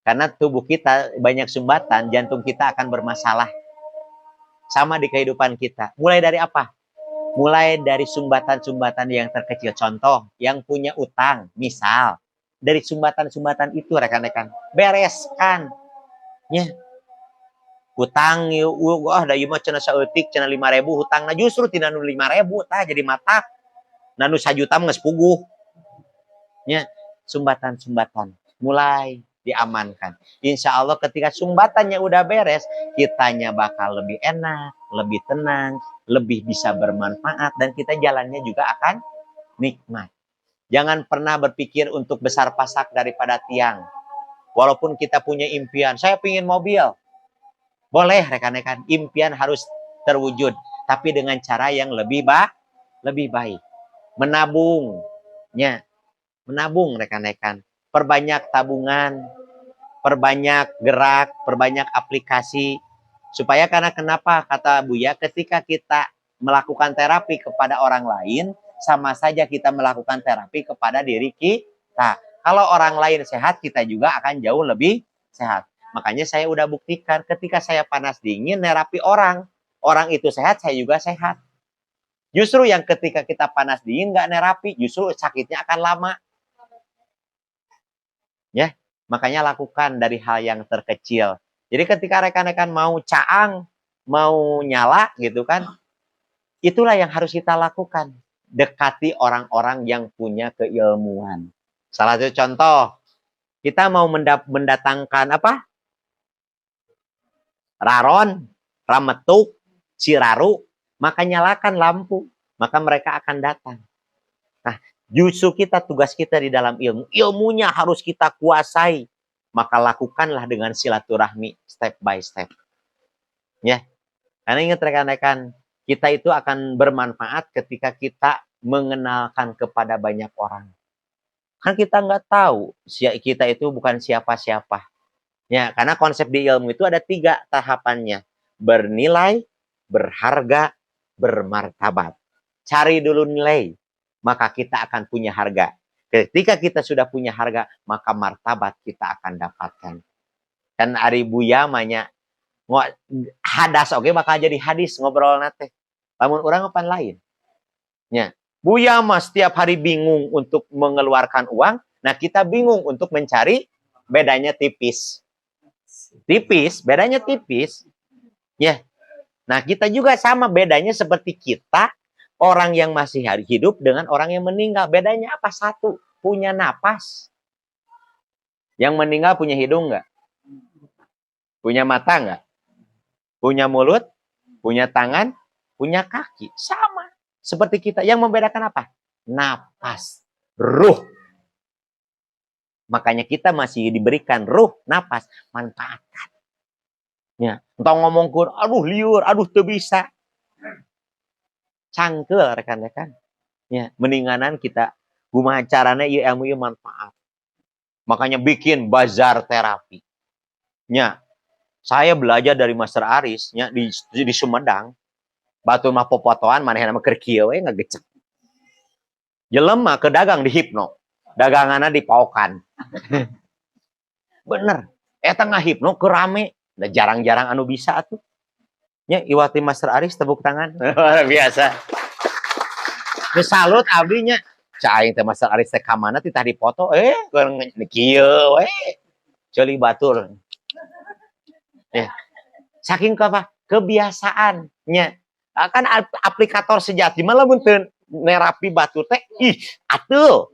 Speaker 1: Karena tubuh kita banyak sumbatan, jantung kita akan bermasalah. Sama di kehidupan kita. Mulai dari apa? Mulai dari sumbatan-sumbatan yang terkecil. Contoh, yang punya utang. Misal, dari sumbatan-sumbatan itu rekan-rekan. Bereskan. Ya. Utang, dah mah cina saeutik, cina 5.000 hutang. Nah justru tidak 5.000, jadi mata. Nanu 1 juta nges puguh. Ya. Sumbatan-sumbatan. Mulai diamankan. Insya Allah ketika sumbatannya udah beres, kitanya bakal lebih enak, lebih tenang, lebih bisa bermanfaat, dan kita jalannya juga akan nikmat. Jangan pernah berpikir untuk besar pasak daripada tiang. Walaupun kita punya impian, saya pingin mobil. Boleh rekan-rekan, impian harus terwujud, tapi dengan cara yang lebih baik. Menabung, menabung rekan-rekan. Perbanyak tabungan, perbanyak gerak, perbanyak aplikasi. Supaya karena kenapa kata Buya, ketika kita melakukan terapi kepada orang lain, sama saja kita melakukan terapi kepada diri kita. Kalau orang lain sehat, kita juga akan jauh lebih sehat. Makanya saya udah buktikan ketika saya panas dingin nerapi orang. Orang itu sehat, saya juga sehat. Justru yang ketika kita panas dingin nggak nerapi, justru sakitnya akan lama. Ya, makanya lakukan dari hal yang terkecil. Jadi ketika rekan-rekan mau caang, mau nyala gitu kan, itulah yang harus kita lakukan. Dekati orang-orang yang punya keilmuan. Salah satu contoh, kita mau mendatangkan apa? Raron, rametuk, ciraru, maka nyalakan lampu, maka mereka akan datang. Nah, justru tugas kita di dalam ilmunya harus kita kuasai. Maka lakukanlah dengan silaturahmi step by step. Ya. Karena ingat rekan-rekan, kita itu akan bermanfaat ketika kita mengenalkan kepada banyak orang. Kan kita nggak tahu kita itu bukan siapa-siapa. Ya, karena konsep di ilmu itu ada 3 tahapannya. Bernilai, berharga, bermartabat. Cari dulu nilai, maka kita akan punya harga. Ketika kita sudah punya harga, maka martabat kita akan dapatkan. Dan Ari Buya manya, hadas oke bakal jadi hadis ngobrol nate. Lamun orang apa lain? Ya. Buya mah setiap hari bingung untuk mengeluarkan uang, nah kita bingung untuk mencari, bedanya tipis. Tipis, bedanya tipis. Ya. Nah, kita juga sama, bedanya seperti kita orang yang masih hidup dengan orang yang meninggal. Bedanya apa? Satu, punya napas. Yang meninggal punya hidung nggak? Punya mata nggak? Punya mulut? Punya tangan? Punya kaki? Sama. Seperti kita. Yang membedakan apa? Napas. Ruh. Makanya kita masih diberikan ruh, napas. Manfaatkan. Ya. Entah ngomongkan, aduh liur, aduh tuh bisa. Cangkel rekan-rekan. Ya, mendinganan kita kumaha carana ieu ilmu ieu manfaat. Makanya bikin bazar terapi. Nya, saya belajar dari Master Aris nya di Sumedang. Batu mah popotoan manehna mah keur kieu we ngagecek. Jelema ke dagang di hipno. daganganna dipaokan. Bener. Eta ngahipno ke rame. Nah, jarang-jarang anu bisa atuh. Nya Iwati Master Aris tepuk tangan. Biasa. Salut abdi nya. Cai teh Master Aris teh ka mana titah dipoto kieu we. Ceuli batur. Saking apa? Kebiasaannya. Kan aplikator sejati malah mun teu nerapi batu teh atuh.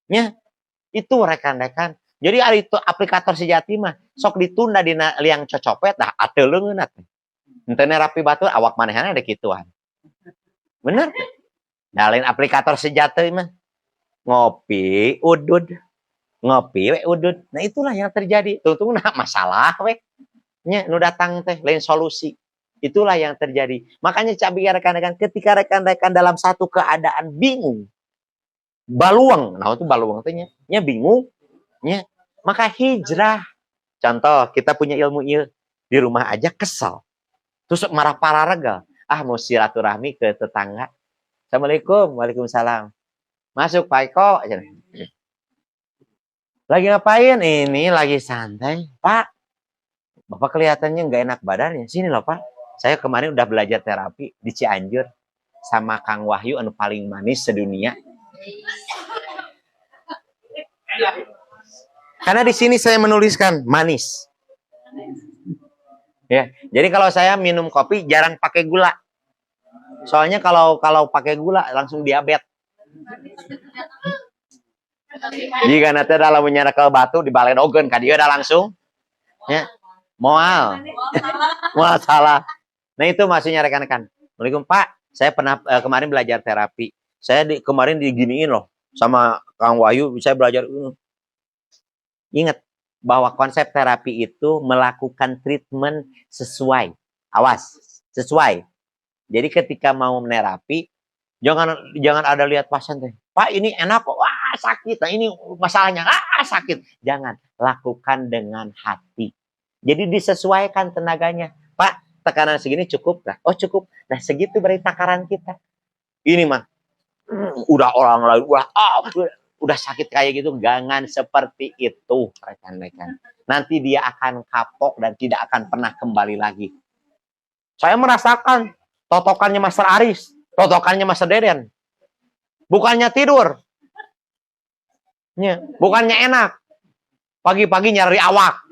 Speaker 1: Nya itu rekan-rekan. Jadi ari itu aplikator sejati mah sok ditunda dina liang cocopet dah ateuleungeun teh. Henteu nerapi batu awak manehna ada kituan. Bener teh. Nah, lain aplikator sejati mah ngopi udud. Ngopi we udud. Nah, itulah yang terjadi. Tungtung masalah we. Nya nu datang teh lain solusi. Itulah yang terjadi. Makanya cabi rekan-rekan ketika rekan-rekan dalam satu keadaan bingung, baluang, nah itu baluang teh nya bingung, nya maka hijrah. Contoh kita punya ilmu ieu di rumah aja kesel. Terus marah pararaga. Mau silaturahmi ke tetangga. Assalamualaikum, waalaikumsalam. Masuk Pak Eko. Lagi ngapain? Ini lagi santai, Pak. Bapak kelihatannya nggak enak badannya. Sini loh Pak. Saya kemarin udah belajar terapi di Cianjur sama Kang Wahyu anu paling manis sedunia. Karena di sini saya menuliskan manis. Ya, jadi kalau saya minum kopi jarang pakai gula. Soalnya kalau pakai gula langsung diabetes. Jika nanti dalam menyerahkan batu di baledogen kan dia udah langsung. Ya. Moal salah. Nah itu maksudnya rekan-rekan. Assalamualaikum Pak, saya pernah kemarin belajar terapi. Saya kemarin diginiin loh sama Kang Wahyu. Saya belajar. Ingat bahwa konsep terapi itu melakukan treatment sesuai. Awas, sesuai. Jadi ketika mau menerapi, jangan ada lihat pasien teh. Pak ini enak kok, wah sakit. Nah ini masalahnya, sakit. Jangan, lakukan dengan hati. Jadi disesuaikan tenaganya. Pak, tekanan segini cukup lah. Oh cukup. Nah segitu berarti takaran kita. Ini mah udah orang lain udah sakit kayak gitu. Jangan seperti itu rekan-rekan. Nanti dia akan kapok dan tidak akan pernah kembali lagi. Saya merasakan totokannya Master Aris, totokannya Master Deden. Bukannya tidur. Bukannya enak. Pagi-pagi nyari awak.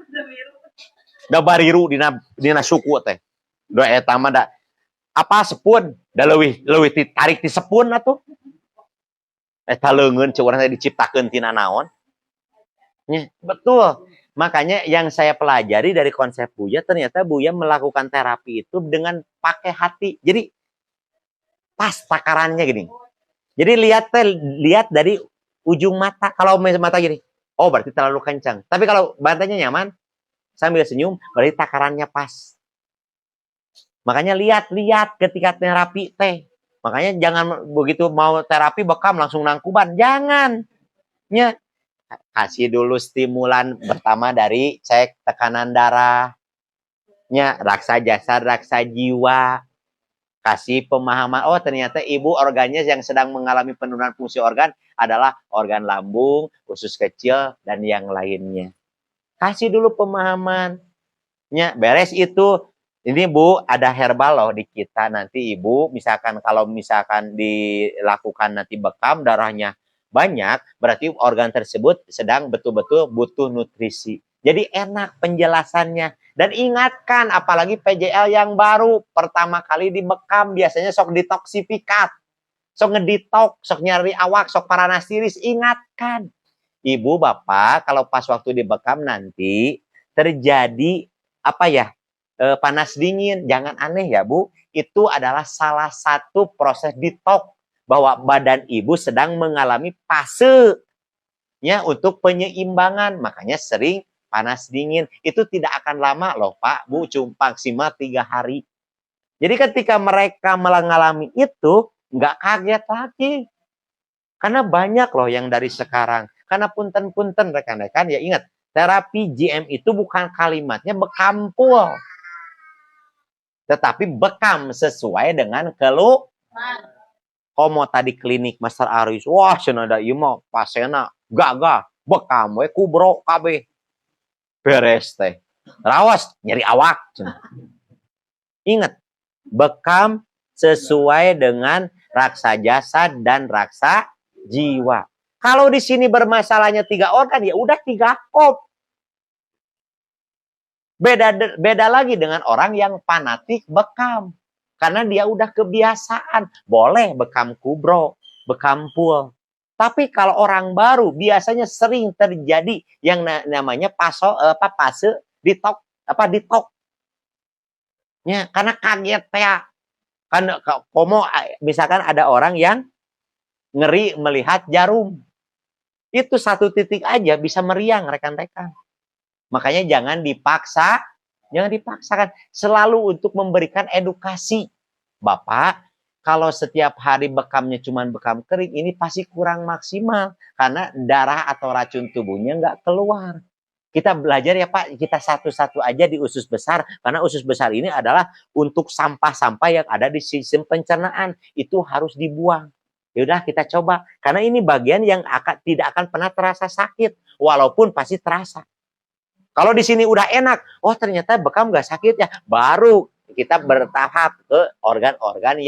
Speaker 1: Da bariru dina suku teh. Da eta mah da apa sepun, da leuwih tarik ti sepun atuh. Eta leungeun ceu urang teh diciptakeun tina naon. Nya, betul. Makanya yang saya pelajari dari konsep Buya ternyata Buya melakukan terapi itu dengan pakai hati. Jadi pas takarannya gini. Jadi lihat dari ujung mata. Kalau mata gini, oh berarti terlalu kencang. Tapi kalau bantainya nyaman, sambil senyum, berarti takarannya pas. Makanya lihat ketika terapi teh. Makanya jangan begitu mau terapi bekam langsung nangkuban. Jangan. Nya, kasih dulu stimulan pertama dari cek tekanan darah. Nya, raksa jasad, raksa jiwa. Kasih pemahaman, oh ternyata ibu organnya yang sedang mengalami penurunan fungsi organ adalah organ lambung, usus kecil, dan yang lainnya. Kasih dulu pemahamannya, beres itu. Ini Bu, ada herbal loh di kita nanti Ibu, misalkan kalau misalkan dilakukan nanti bekam darahnya banyak, berarti organ tersebut sedang betul-betul butuh nutrisi. Jadi enak penjelasannya. Dan ingatkan, apalagi PJL yang baru, pertama kali dibekam, biasanya sok detoksifikat. Sok ngeditok, sok nyari awak, sok paranasiris. Ingatkan. Ibu, Bapak, kalau pas waktu dibekam nanti, terjadi, panas dingin. Jangan aneh ya, Bu. Itu adalah salah satu proses detox. Bahwa badan Ibu sedang mengalami fase. Ya, untuk penyeimbangan. Makanya sering panas dingin. Itu tidak akan lama loh Pak, Bu, cuma maksimal 3 hari. Jadi ketika mereka mengalami itu, nggak kaget lagi. Karena banyak loh yang dari sekarang. Karena punten-punten rekan-rekan, ya ingat, terapi GM itu bukan kalimatnya bekampul. Tetapi bekam sesuai dengan keluhan. komo tadi klinik Master Aris, wah cenah da ieu mah pasena gagah, bekam we kubro kabeh. Beres teh. Rawas nyeri awak. Ingat, bekam sesuai dengan raksa jasad dan raksa jiwa. Kalau di sini bermasalahnya 3 organ, ya udah 3 kop. Beda lagi dengan orang yang fanatik bekam. Karena dia udah kebiasaan. Boleh bekam kubro, bekam pul. Tapi kalau orang baru, biasanya sering terjadi yang namanya fase ditok. Ya, karena kaget ya. Kan misalkan ada orang yang ngeri melihat jarum. Itu 1 titik aja bisa meriang rekan-rekan. Makanya jangan dipaksakan. Selalu untuk memberikan edukasi. Bapak, kalau setiap hari bekamnya cuma bekam kering, ini pasti kurang maksimal. Karena darah atau racun tubuhnya nggak keluar. Kita belajar ya Pak, kita satu-satu aja di usus besar. Karena usus besar ini adalah untuk sampah-sampah yang ada di sistem pencernaan. Itu harus dibuang. Yaudah kita coba. Karena ini bagian yang tidak akan pernah terasa sakit. Walaupun pasti terasa. Kalau di sini udah enak, oh ternyata bekam nggak sakit ya, baru kita bertahap ke organ-organ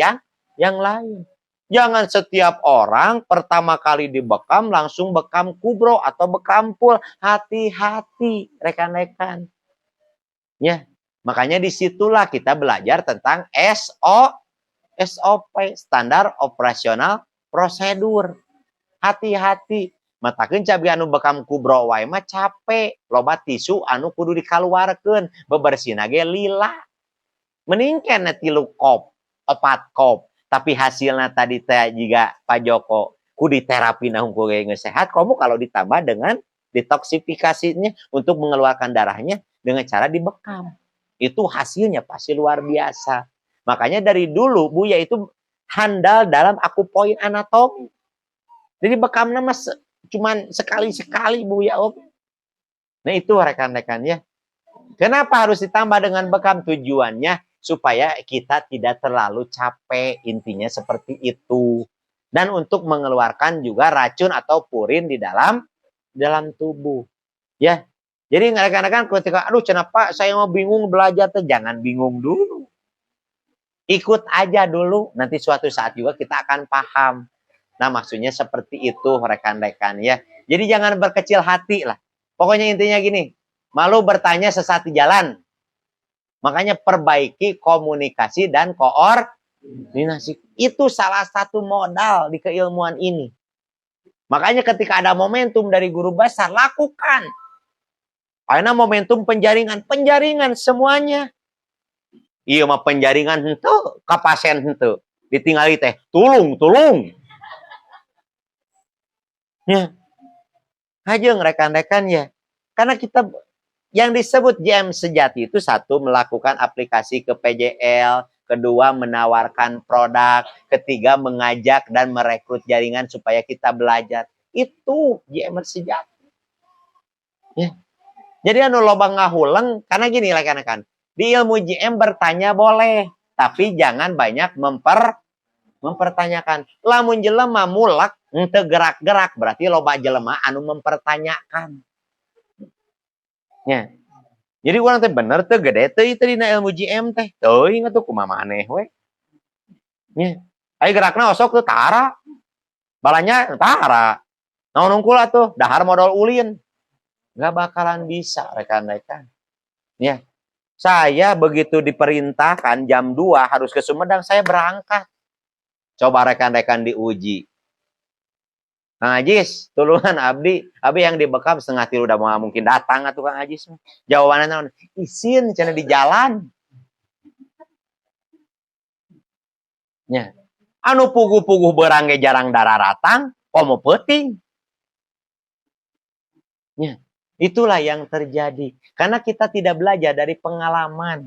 Speaker 1: yang lain. Jangan setiap orang pertama kali dibekam langsung bekam kubro atau bekam pul. Hati-hati rekan-rekan. Ya, makanya disitulah kita belajar tentang SOP, standar operasional prosedur. Hati-hati. Matakeun cabi anu bekam kubro wae mah capek, loba tisu anu kudu dikaluarkeun, bebersihna ge lila. Mending kena 3 kop, 4 kop, tapi hasilnya tadi teh juga Pak Joko ku diterapi nah hungkul geus sehat, kamu kalau ditambah dengan detoksifikasinya untuk mengeluarkan darahnya dengan cara dibekam. Itu hasilnya pasti luar biasa. Makanya dari dulu Buya itu handal dalam akupoin anatomi. Jadi bekamnya mas cuman sekali-sekali Buya. Nah itu rekan-rekan ya. Kenapa harus ditambah dengan bekam? Tujuannya supaya kita tidak terlalu capek. Intinya seperti itu. Dan untuk mengeluarkan juga racun atau purin di dalam tubuh. Ya. Jadi rekan-rekan ketika aduh kenapa saya mau bingung belajar tuh, jangan bingung dulu. Ikut aja dulu. Nanti suatu saat juga kita akan paham. Nah, maksudnya seperti itu rekan-rekan ya. Jadi jangan berkecil hati lah. Pokoknya intinya gini, malu bertanya sesat di jalan. Makanya perbaiki komunikasi dan koordinasi. Itu salah satu modal di keilmuan ini. Makanya ketika ada momentum dari guru besar, lakukan. Karena momentum penjaringan semuanya. Iya mah penjaringan henteu, kapasen henteu. Ditinggali teh, tulung. Ya. Hajeng rekan-rekan ya. Karena kita yang disebut JM sejati itu satu melakukan aplikasi ke PJL, kedua menawarkan produk, ketiga mengajak dan merekrut jaringan supaya kita belajar. Itu JM sejati. Ya. Jadi anu loba ngahuleng karena gini rekan-rekan. Di ilmu JM bertanya boleh, tapi jangan banyak mempertanyakan. Lamun jelema mulak henteu gerak-gerak berarti loba jelema anu mempertanyakan. Ya. Jadi urang teh bener teh gede teh itu dina ilmu JM teh. Teuing atuh kumaha maneh we. Nya. Aya gerakna osok teu tara. Balanya tara. Naon unggul atuh dahar modal ulin. Enggak bakalan bisa rekan-rekan. Ya. Saya begitu diperintahkan jam 2 harus ke Sumedang, saya berangkat. Coba rekan-rekan diuji. Kang Ajis, tulungan abdi yang dibekam 2:30 udah mau mungkin datang atuh Kang Ajis. Jawabannya naon? Isin cenah di jalan. Nya. Anu puguh-puguh beurang ge jarang dararatang, komo peuting. Nya. Itulah yang terjadi. Karena kita tidak belajar dari pengalaman.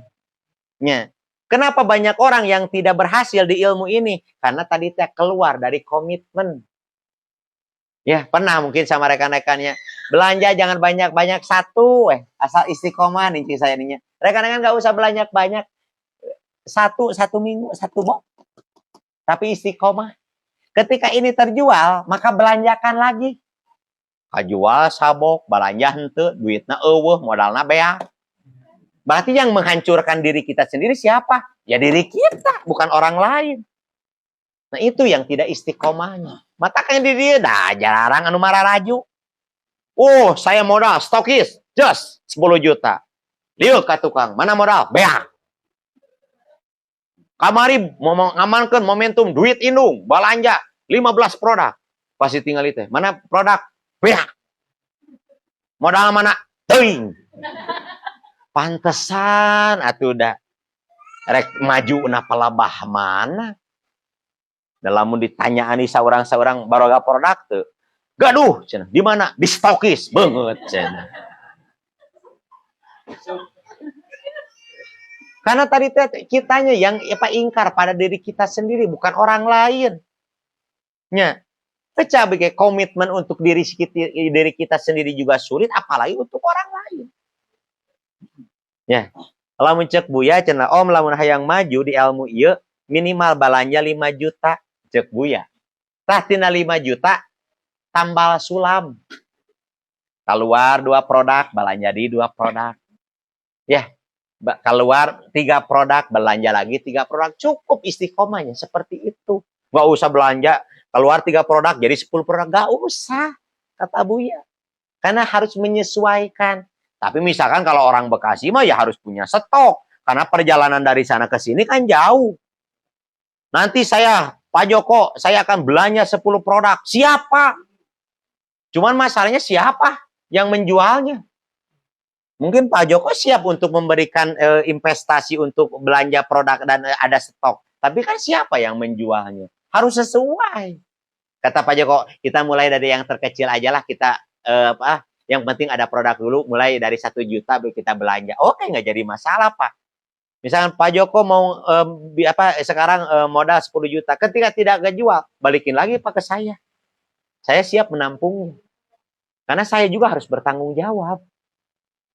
Speaker 1: Nya. Kenapa banyak orang yang tidak berhasil di ilmu ini? Karena tadi teh keluar dari komitmen. Ya, pernah mungkin sama rekan-rekannya. Belanja jangan banyak-banyak satu, asal istiqomah nih saya ininya. Rekan-rekan nggak usah belanja banyak. Satu minggu, 1 box. Tapi istiqomah. Ketika ini terjual, maka belanjakan lagi. Kajual sabok, belanja henteu, duitna eueuh, modalna beak. Berarti yang menghancurkan diri kita sendiri siapa? Ya diri kita, bukan orang lain. Nah itu yang tidak istiqomahnya. Matakanya di dia, dah jarang anu marah raju. Oh, saya modal, stokis, just 10 juta. Liuk ka tukang, mana modal? Beak. Kamari mau ngamankan momentum, duit indung, belanja, 15 produk. Pasti tinggal itu. Mana produk? Beak. Modal mana? Teuing. Pantesan atuh da rek maju na palabah mana. Dalam ditanyaan di saurang-saurang baroga produk tuh. Gaduh, cenah. Di mana? Di stokis banget cenah. Karena tadi kitanya yang ingkar pada diri kita sendiri, bukan orang lain. Nya, pecah begitu komitmen untuk diri kita sendiri juga sulit, apalagi untuk orang lain. Ya, lamun cek buya cenah om lamun hayang maju di ilmu ieu minimal balanja 5 juta cek buya. Tah tina 5 juta tambal sulam. Keluar 2 produk, belanja di 2 produk. Ya, keluar 3 produk, belanja lagi 3 produk. Cukup istiqomahnya seperti itu. Gak usah belanja, keluar 3 produk jadi 10 produk. Gak usah, kata buya. Karena harus menyesuaikan. Tapi misalkan kalau orang Bekasi mah ya harus punya stok. Karena perjalanan dari sana ke sini kan jauh. Nanti Pak Joko, saya akan belanja 10 produk. Siapa? Cuman masalahnya siapa yang menjualnya? Mungkin Pak Joko siap untuk memberikan investasi untuk belanja produk dan ada stok. Tapi kan siapa yang menjualnya? Harus sesuai. Kata Pak Joko, kita mulai dari yang terkecil aja lah. Kita yang penting ada produk dulu, mulai dari 1 juta kita belanja. Oke, nggak jadi masalah, Pak. Misalkan Pak Joko mau sekarang modal 10 juta, ketika tidak kejual, balikin lagi Pak ke saya. Saya siap menampungnya. Karena saya juga harus bertanggung jawab.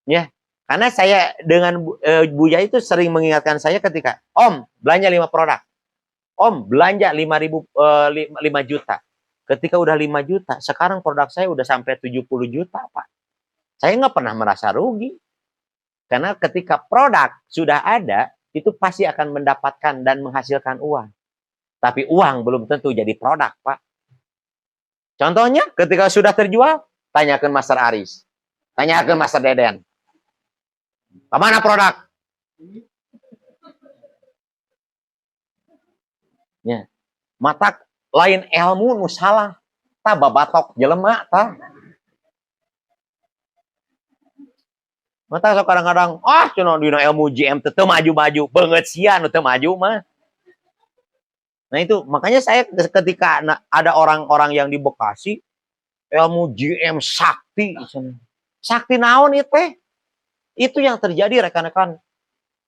Speaker 1: Ya, karena saya dengan Buya itu sering mengingatkan saya ketika, Om, belanja 5 produk. Om, belanja 5 juta. Ketika udah 5 juta, sekarang produk saya udah sampai 70 juta, Pak. Saya nggak pernah merasa rugi. Karena ketika produk sudah ada, itu pasti akan mendapatkan dan menghasilkan uang. Tapi uang belum tentu jadi produk, Pak. Contohnya, ketika sudah terjual, tanyakan Master Aris. Tanyakan Master Deden. Kemana produk? Ya. Mata lain ilmu nu salah. Ta babatok jelema ta. Mata sok kadang-kadang cenah dina ilmu GM teu maju-maju beungeut sian teu maju mah. Nah itu makanya saya ketika ada orang-orang yang di Bekasi ilmu GM sakti. Sakti naon itu? Itu yang terjadi rekan-rekan.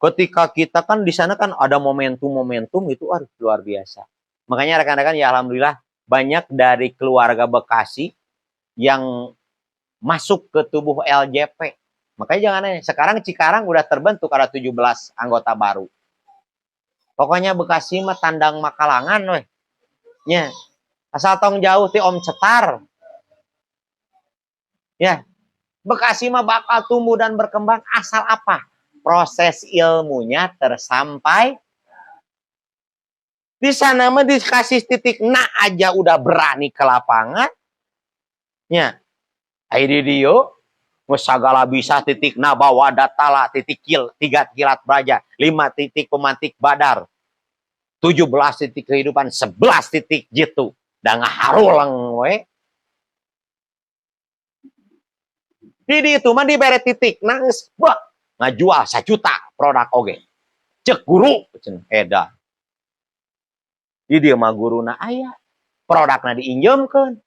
Speaker 1: Ketika kita kan di sana kan ada momentum-momentum itu luar biasa. Makanya rekan-rekan ya alhamdulillah banyak dari keluarga Bekasi yang masuk ke tubuh LJP. Makanya jangan nanya, sekarang Cikarang udah terbentuk ada 17 anggota baru. Pokoknya Bekasi mah tandang makalangan weh. Nya. Asal tong jauh ti Om Cetar. Ya. Bekasi mah bakal tumbuh dan berkembang asal apa? Proses ilmunya tersampai. Di sana mah dikasih titik na aja udah berani ke lapangan. Ya. Ayo dia segala bisa titik na bawa data lah titik 3 kilat beraja 5 titik pemantik badar 17 titik kehidupan 11 titik jitu dan ngaharulang we jadi itu mah dibere titik nangis bah ngajual 1 juta produk oge cek guru eda jadi dia mah guruna aya produkna diinjemkeun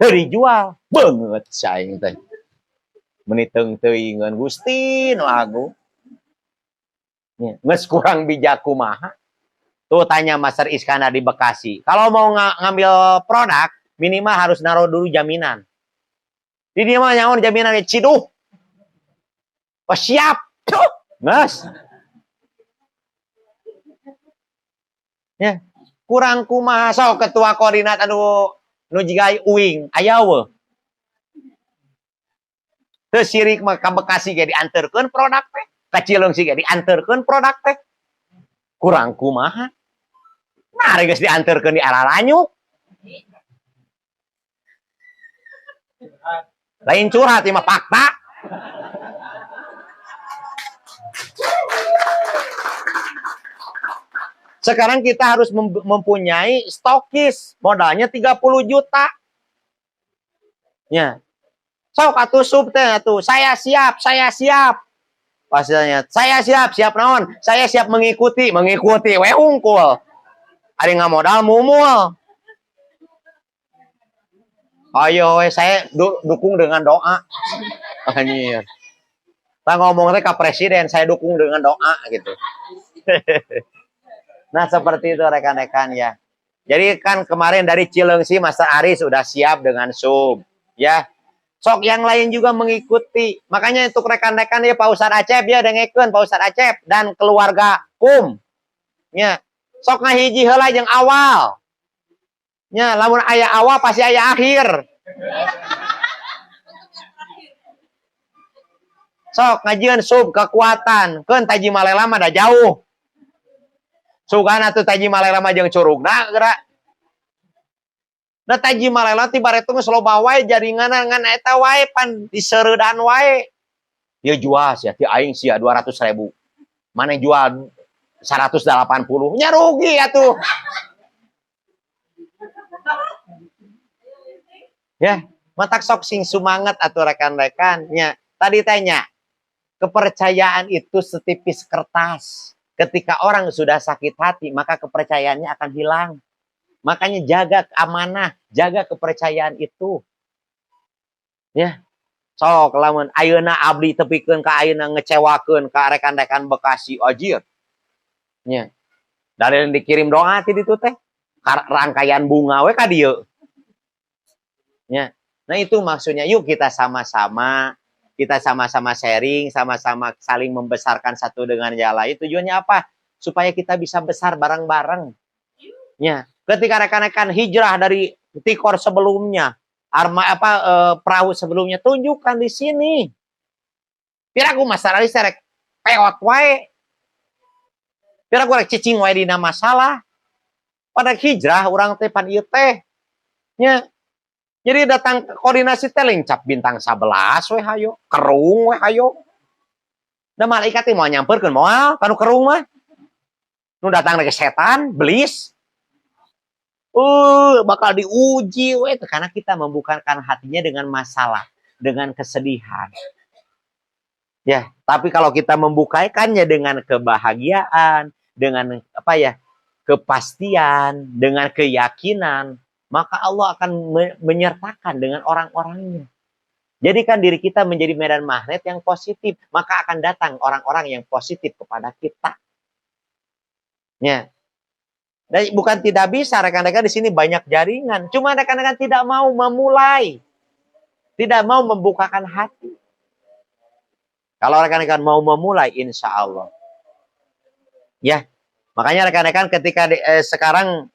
Speaker 1: teu dijual beungeut saing teh meniteng teuingan Gusti nu agung. Nges kurang bijak kumaha. Tuh tanya Master Iskandar di Bekasi. Kalau mau ngambil produk, minimal harus naruh dulu jaminan. Di dia mah nyaon jaminan ciduh. Oh, siap. Nges. Ya. Kurang kumaha so ketua koordinat anu nu jiga uing aya we. Teu sirik mah ka Bekasi ge dianterkeun produk teh. Ka Cileungsi ge dianterkeun produk teh. Kurang kumaha. Nah, geus dianterkeun di Aralanyu. Lain curhat mah fakta. Sekarang kita harus mempunyai stokis. Modalnya 30 juta. Ya. Sok atuh sub teh atuh. Saya siap. Pastinya, saya siap naon? Saya siap mengikuti we hungkul. Ari ngamodal mumul. Ayo saya dukung dengan doa. Anjir. Kita ngomong teh ke presiden, saya dukung dengan doa gitu. Nah, seperti itu rekan-rekan ya. Jadi kan kemarin dari Cileungsi Master Ari sudah siap dengan sub, ya. Sok yang lain juga mengikuti. Makanya untuk rekan-rekan ya Pak Ustadz Acep ya dengekeun Pak Ustadz Acep dan keluarga Kum. Ya. Sok ngahiji heula jeung awal. Ya, lamun aya awal pasti aya akhir. Sok ngajieun sub kekuatan. Keun Taji Malela mah da jauh. Sugan atuh Taji Malela mah jeung curugna geura. Da Taji Malela ti baretu geus loba wae jaringanna ngan eta wae pan diseuredan wae. Dia jual sia ti aing sia 200.000. Mane jual 180. Nya rugi atuh. Ya, matak sok sing semangat atuh rekan-rekan. Ya, tadi tanya, kepercayaan itu setipis kertas. Ketika orang sudah sakit hati, maka kepercayaannya akan hilang. Makanya jaga amanah, jaga kepercayaan itu. Ya. Sok lamun ayeuna abdi tepikeun ka ayeuna ngecewakeun ka rekan-rekan Bekasi ojir. Ya. Dari yang dikirim doa ti ditu teh. Rangkaian bunga we ka dieu. Ya. Nah itu maksudnya yuk kita sama-sama sharing, sama-sama saling membesarkan satu dengan yang lain. Tujuannya apa? Supaya kita bisa besar bareng-bareng. Ya, ketika rekan-rekan hijrah dari Tikor sebelumnya, perahu sebelumnya, tunjukkan di sini. Piraku masalah ini serek peot wae. Piraku rek cicing wae dina masalah. Pada hijrah orang teh pan ieu teh. Nya. Jadi datang koordinasi teh lincap bintang 11 we hayo, kerung we hayo. Da malaikat teh mau nyamperkeun moal kanu kerung mah. Nu datang ke setan, belis. Bakal diuji we karena kita membukakan hatinya dengan masalah, dengan kesedihan. Ya, tapi kalau kita membukakannya dengan kebahagiaan, dengan apa ya? Kepastian, dengan keyakinan, maka Allah akan menyertakan dengan orang-orangnya. Jadikan diri kita menjadi medan magnet yang positif, maka akan datang orang-orang yang positif kepada kita. Ya. Dan bukan tidak bisa, rekan-rekan di sini banyak jaringan. Cuma rekan-rekan tidak mau memulai. Tidak mau membukakan hati. Kalau rekan-rekan mau memulai, insya Allah. Ya, makanya rekan-rekan ketika sekarang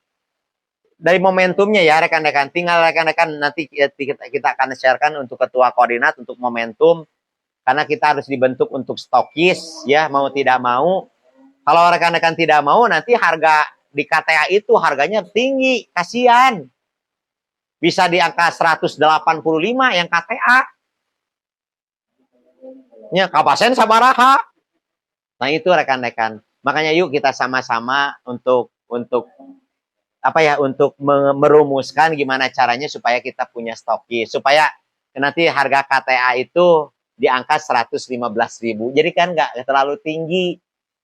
Speaker 1: dari momentumnya ya rekan-rekan, tinggal rekan-rekan nanti kita akan sharekan untuk ketua koordinat untuk momentum, karena kita harus dibentuk untuk stokis ya, mau tidak mau. Kalau rekan-rekan tidak mau, nanti harga di KTA itu harganya tinggi, kasihan. Bisa di angka 185 yang KTA. Ya, kapasen sabaraha. Nah itu rekan-rekan. Makanya yuk kita sama-sama untuk apa ya, untuk merumuskan gimana caranya supaya kita punya stokis, supaya nanti harga KTA itu di angka 115.000. Jadi kan nggak terlalu tinggi.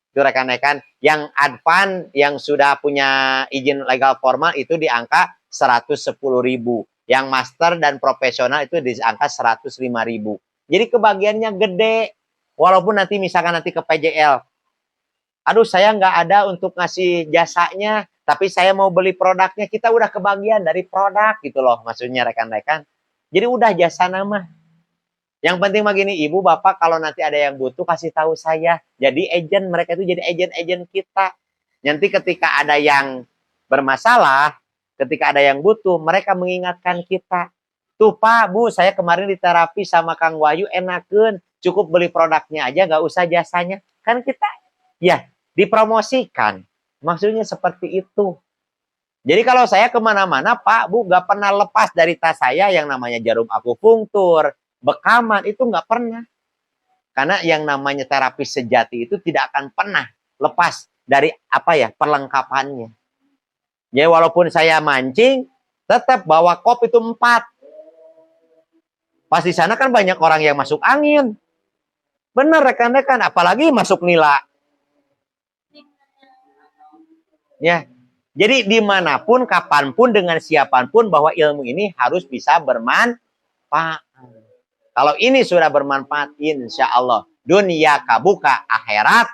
Speaker 1: Itu rekan-rekan. Yang advance yang sudah punya izin legal formal itu di angka 110.000. Yang master dan profesional itu di angka 105.000. Jadi kebagiannya gede. Walaupun nanti misalkan nanti ke PJL, aduh saya nggak ada untuk ngasih jasanya, tapi saya mau beli produknya, kita udah kebagian dari produk gitu loh, maksudnya rekan-rekan. Jadi udah jasa nama. Yang penting begini, ibu bapak kalau nanti ada yang butuh kasih tahu saya. Jadi agent, mereka itu jadi agent-agent kita. Nanti ketika ada yang bermasalah, ketika ada yang butuh, mereka mengingatkan kita. Tuh Pak, Bu, saya kemarin di terapi sama Kang Wahyu, enakeun. Cukup beli produknya aja, nggak usah jasanya. Kan kita, ya, dipromosikan. Maksudnya seperti itu. Jadi kalau saya kemana-mana, Pak, Bu, nggak pernah lepas dari tas saya yang namanya jarum akupunktur, bekaman, itu nggak pernah. Karena yang namanya terapi sejati itu tidak akan pernah lepas dari perlengkapannya. Jadi walaupun saya mancing, tetap bawa kop itu 4. Pas di sana kan banyak orang yang masuk angin. Benar rekan-rekan, apalagi masuk nila. Ya, jadi dimanapun, kapanpun, dengan siapapun, bahwa ilmu ini harus bisa bermanfaat. Kalau ini sudah bermanfaat, insya Allah dunia kabuka, akhirat.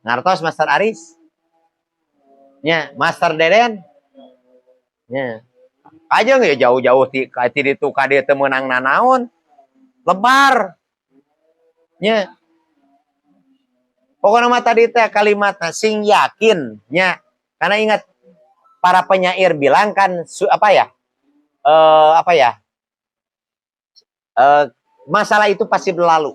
Speaker 1: Ngartos Master Aris? Ya, Master Deden? Ya. Aja nggak jauh-jauh ti itu kade temenang nanaon. Lebar. Ya. Pokoknya mah tadi teh kalimatnya sing yakin. Ya. Karena ingat para penyair bilang kan masalah itu pasti berlalu.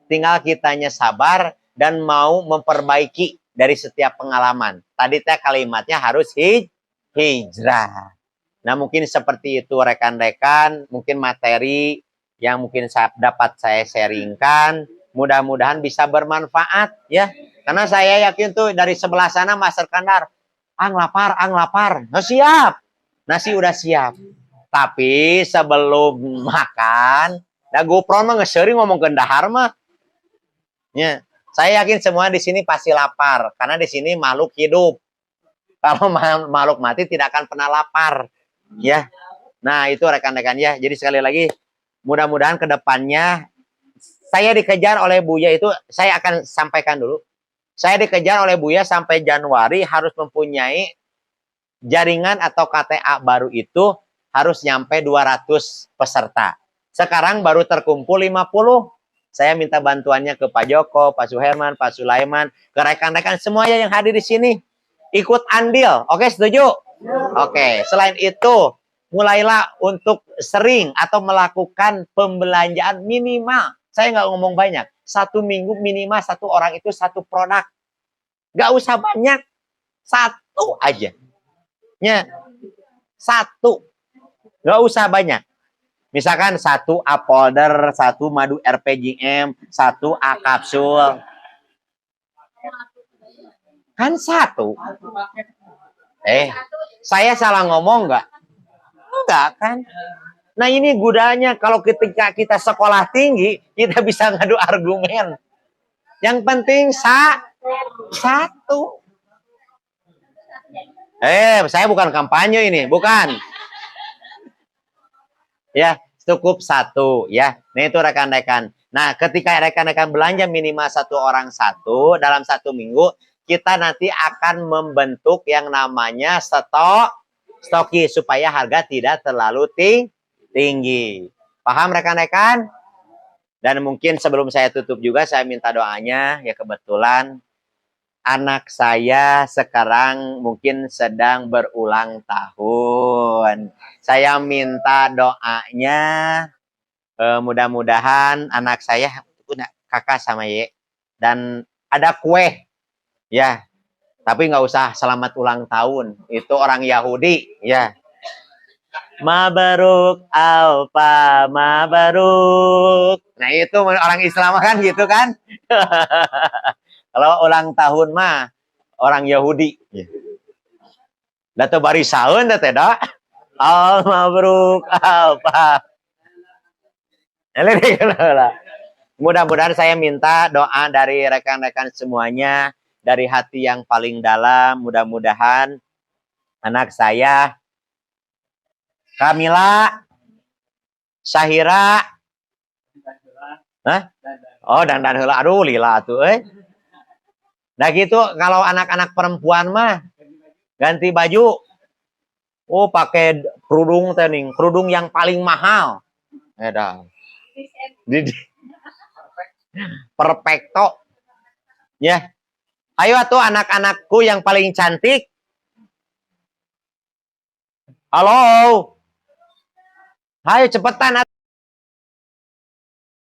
Speaker 1: Tinggal kitanya sabar dan mau memperbaiki dari setiap pengalaman. Tadi teh kalimatnya harus hijrah. Nah, mungkin seperti itu rekan-rekan, mungkin materi yang mungkin dapat saya sharingkan, mudah-mudahan bisa bermanfaat ya. Karena saya yakin tuh dari sebelah sana Master Kandar, ang lapar. Nah, siap. Nasi udah siap. Tapi sebelum makan, nah GoPro mah nge-sharing ngomong ke dahar mah. Ya, saya yakin semua di sini pasti lapar karena di sini makhluk hidup. Kalau makhluk mati tidak akan pernah lapar. Ya, nah itu rekan-rekan ya. Jadi sekali lagi, mudah-mudahan kedepannya saya dikejar oleh Buya itu, saya akan sampaikan dulu. Saya dikejar oleh Buya sampai Januari harus mempunyai jaringan atau KTA baru itu harus nyampe 200 peserta. Sekarang baru terkumpul 50. Saya minta bantuannya ke Pak Joko, Pak Suherman, Pak Sulaiman, ke rekan-rekan semuanya yang hadir di sini. Ikut andil. Oke, setuju? Oke, selain itu, mulailah untuk sering atau melakukan pembelanjaan minimal. Saya nggak ngomong banyak. 1 minggu minimal 1 orang itu 1 produk. Nggak usah banyak. 1 aja. Ya, 1. Nggak usah banyak. Misalkan 1 A powder, 1 madu RPGM, 1 A kapsul. Kan 1. Saya salah ngomong nggak? Enggak kan? Nah ini gunanya kalau ketika kita sekolah tinggi, kita bisa ngadu argumen. Yang penting 1. Saya bukan kampanye ini, bukan. Ya, cukup 1 ya. Nah itu rekan-rekan. Nah ketika rekan-rekan belanja minimal 1 orang 1 dalam 1 minggu, kita nanti akan membentuk yang namanya stoki supaya harga tidak terlalu tinggi. Paham rekan-rekan? Dan mungkin sebelum saya tutup juga saya minta doanya ya, kebetulan anak saya sekarang mungkin sedang berulang tahun. Saya minta doanya mudah-mudahan anak saya kakak sama Ye dan ada kue ya. Tapi nggak usah selamat ulang tahun. Itu orang Yahudi ya. Mabaruk alfa mabaruk. Nah itu orang Islam kan gitu kan. Kalau ulang tahun mah orang Yahudi. Datu bari saun teh da. Al mabruk alfa. Mudah-mudahan saya minta doa dari rekan-rekan semuanya dari hati yang paling dalam. Mudah-mudahan anak saya Kamila, Syahira, oh dan heula, aduh lila tuh Nah gitu kalau anak-anak perempuan mah ganti baju. Oh pakai kerudung tening, kerudung yang paling mahal. Perfecto. Ya. Ayo tuh anak-anakku yang paling cantik. Halo. Ayo cepetan.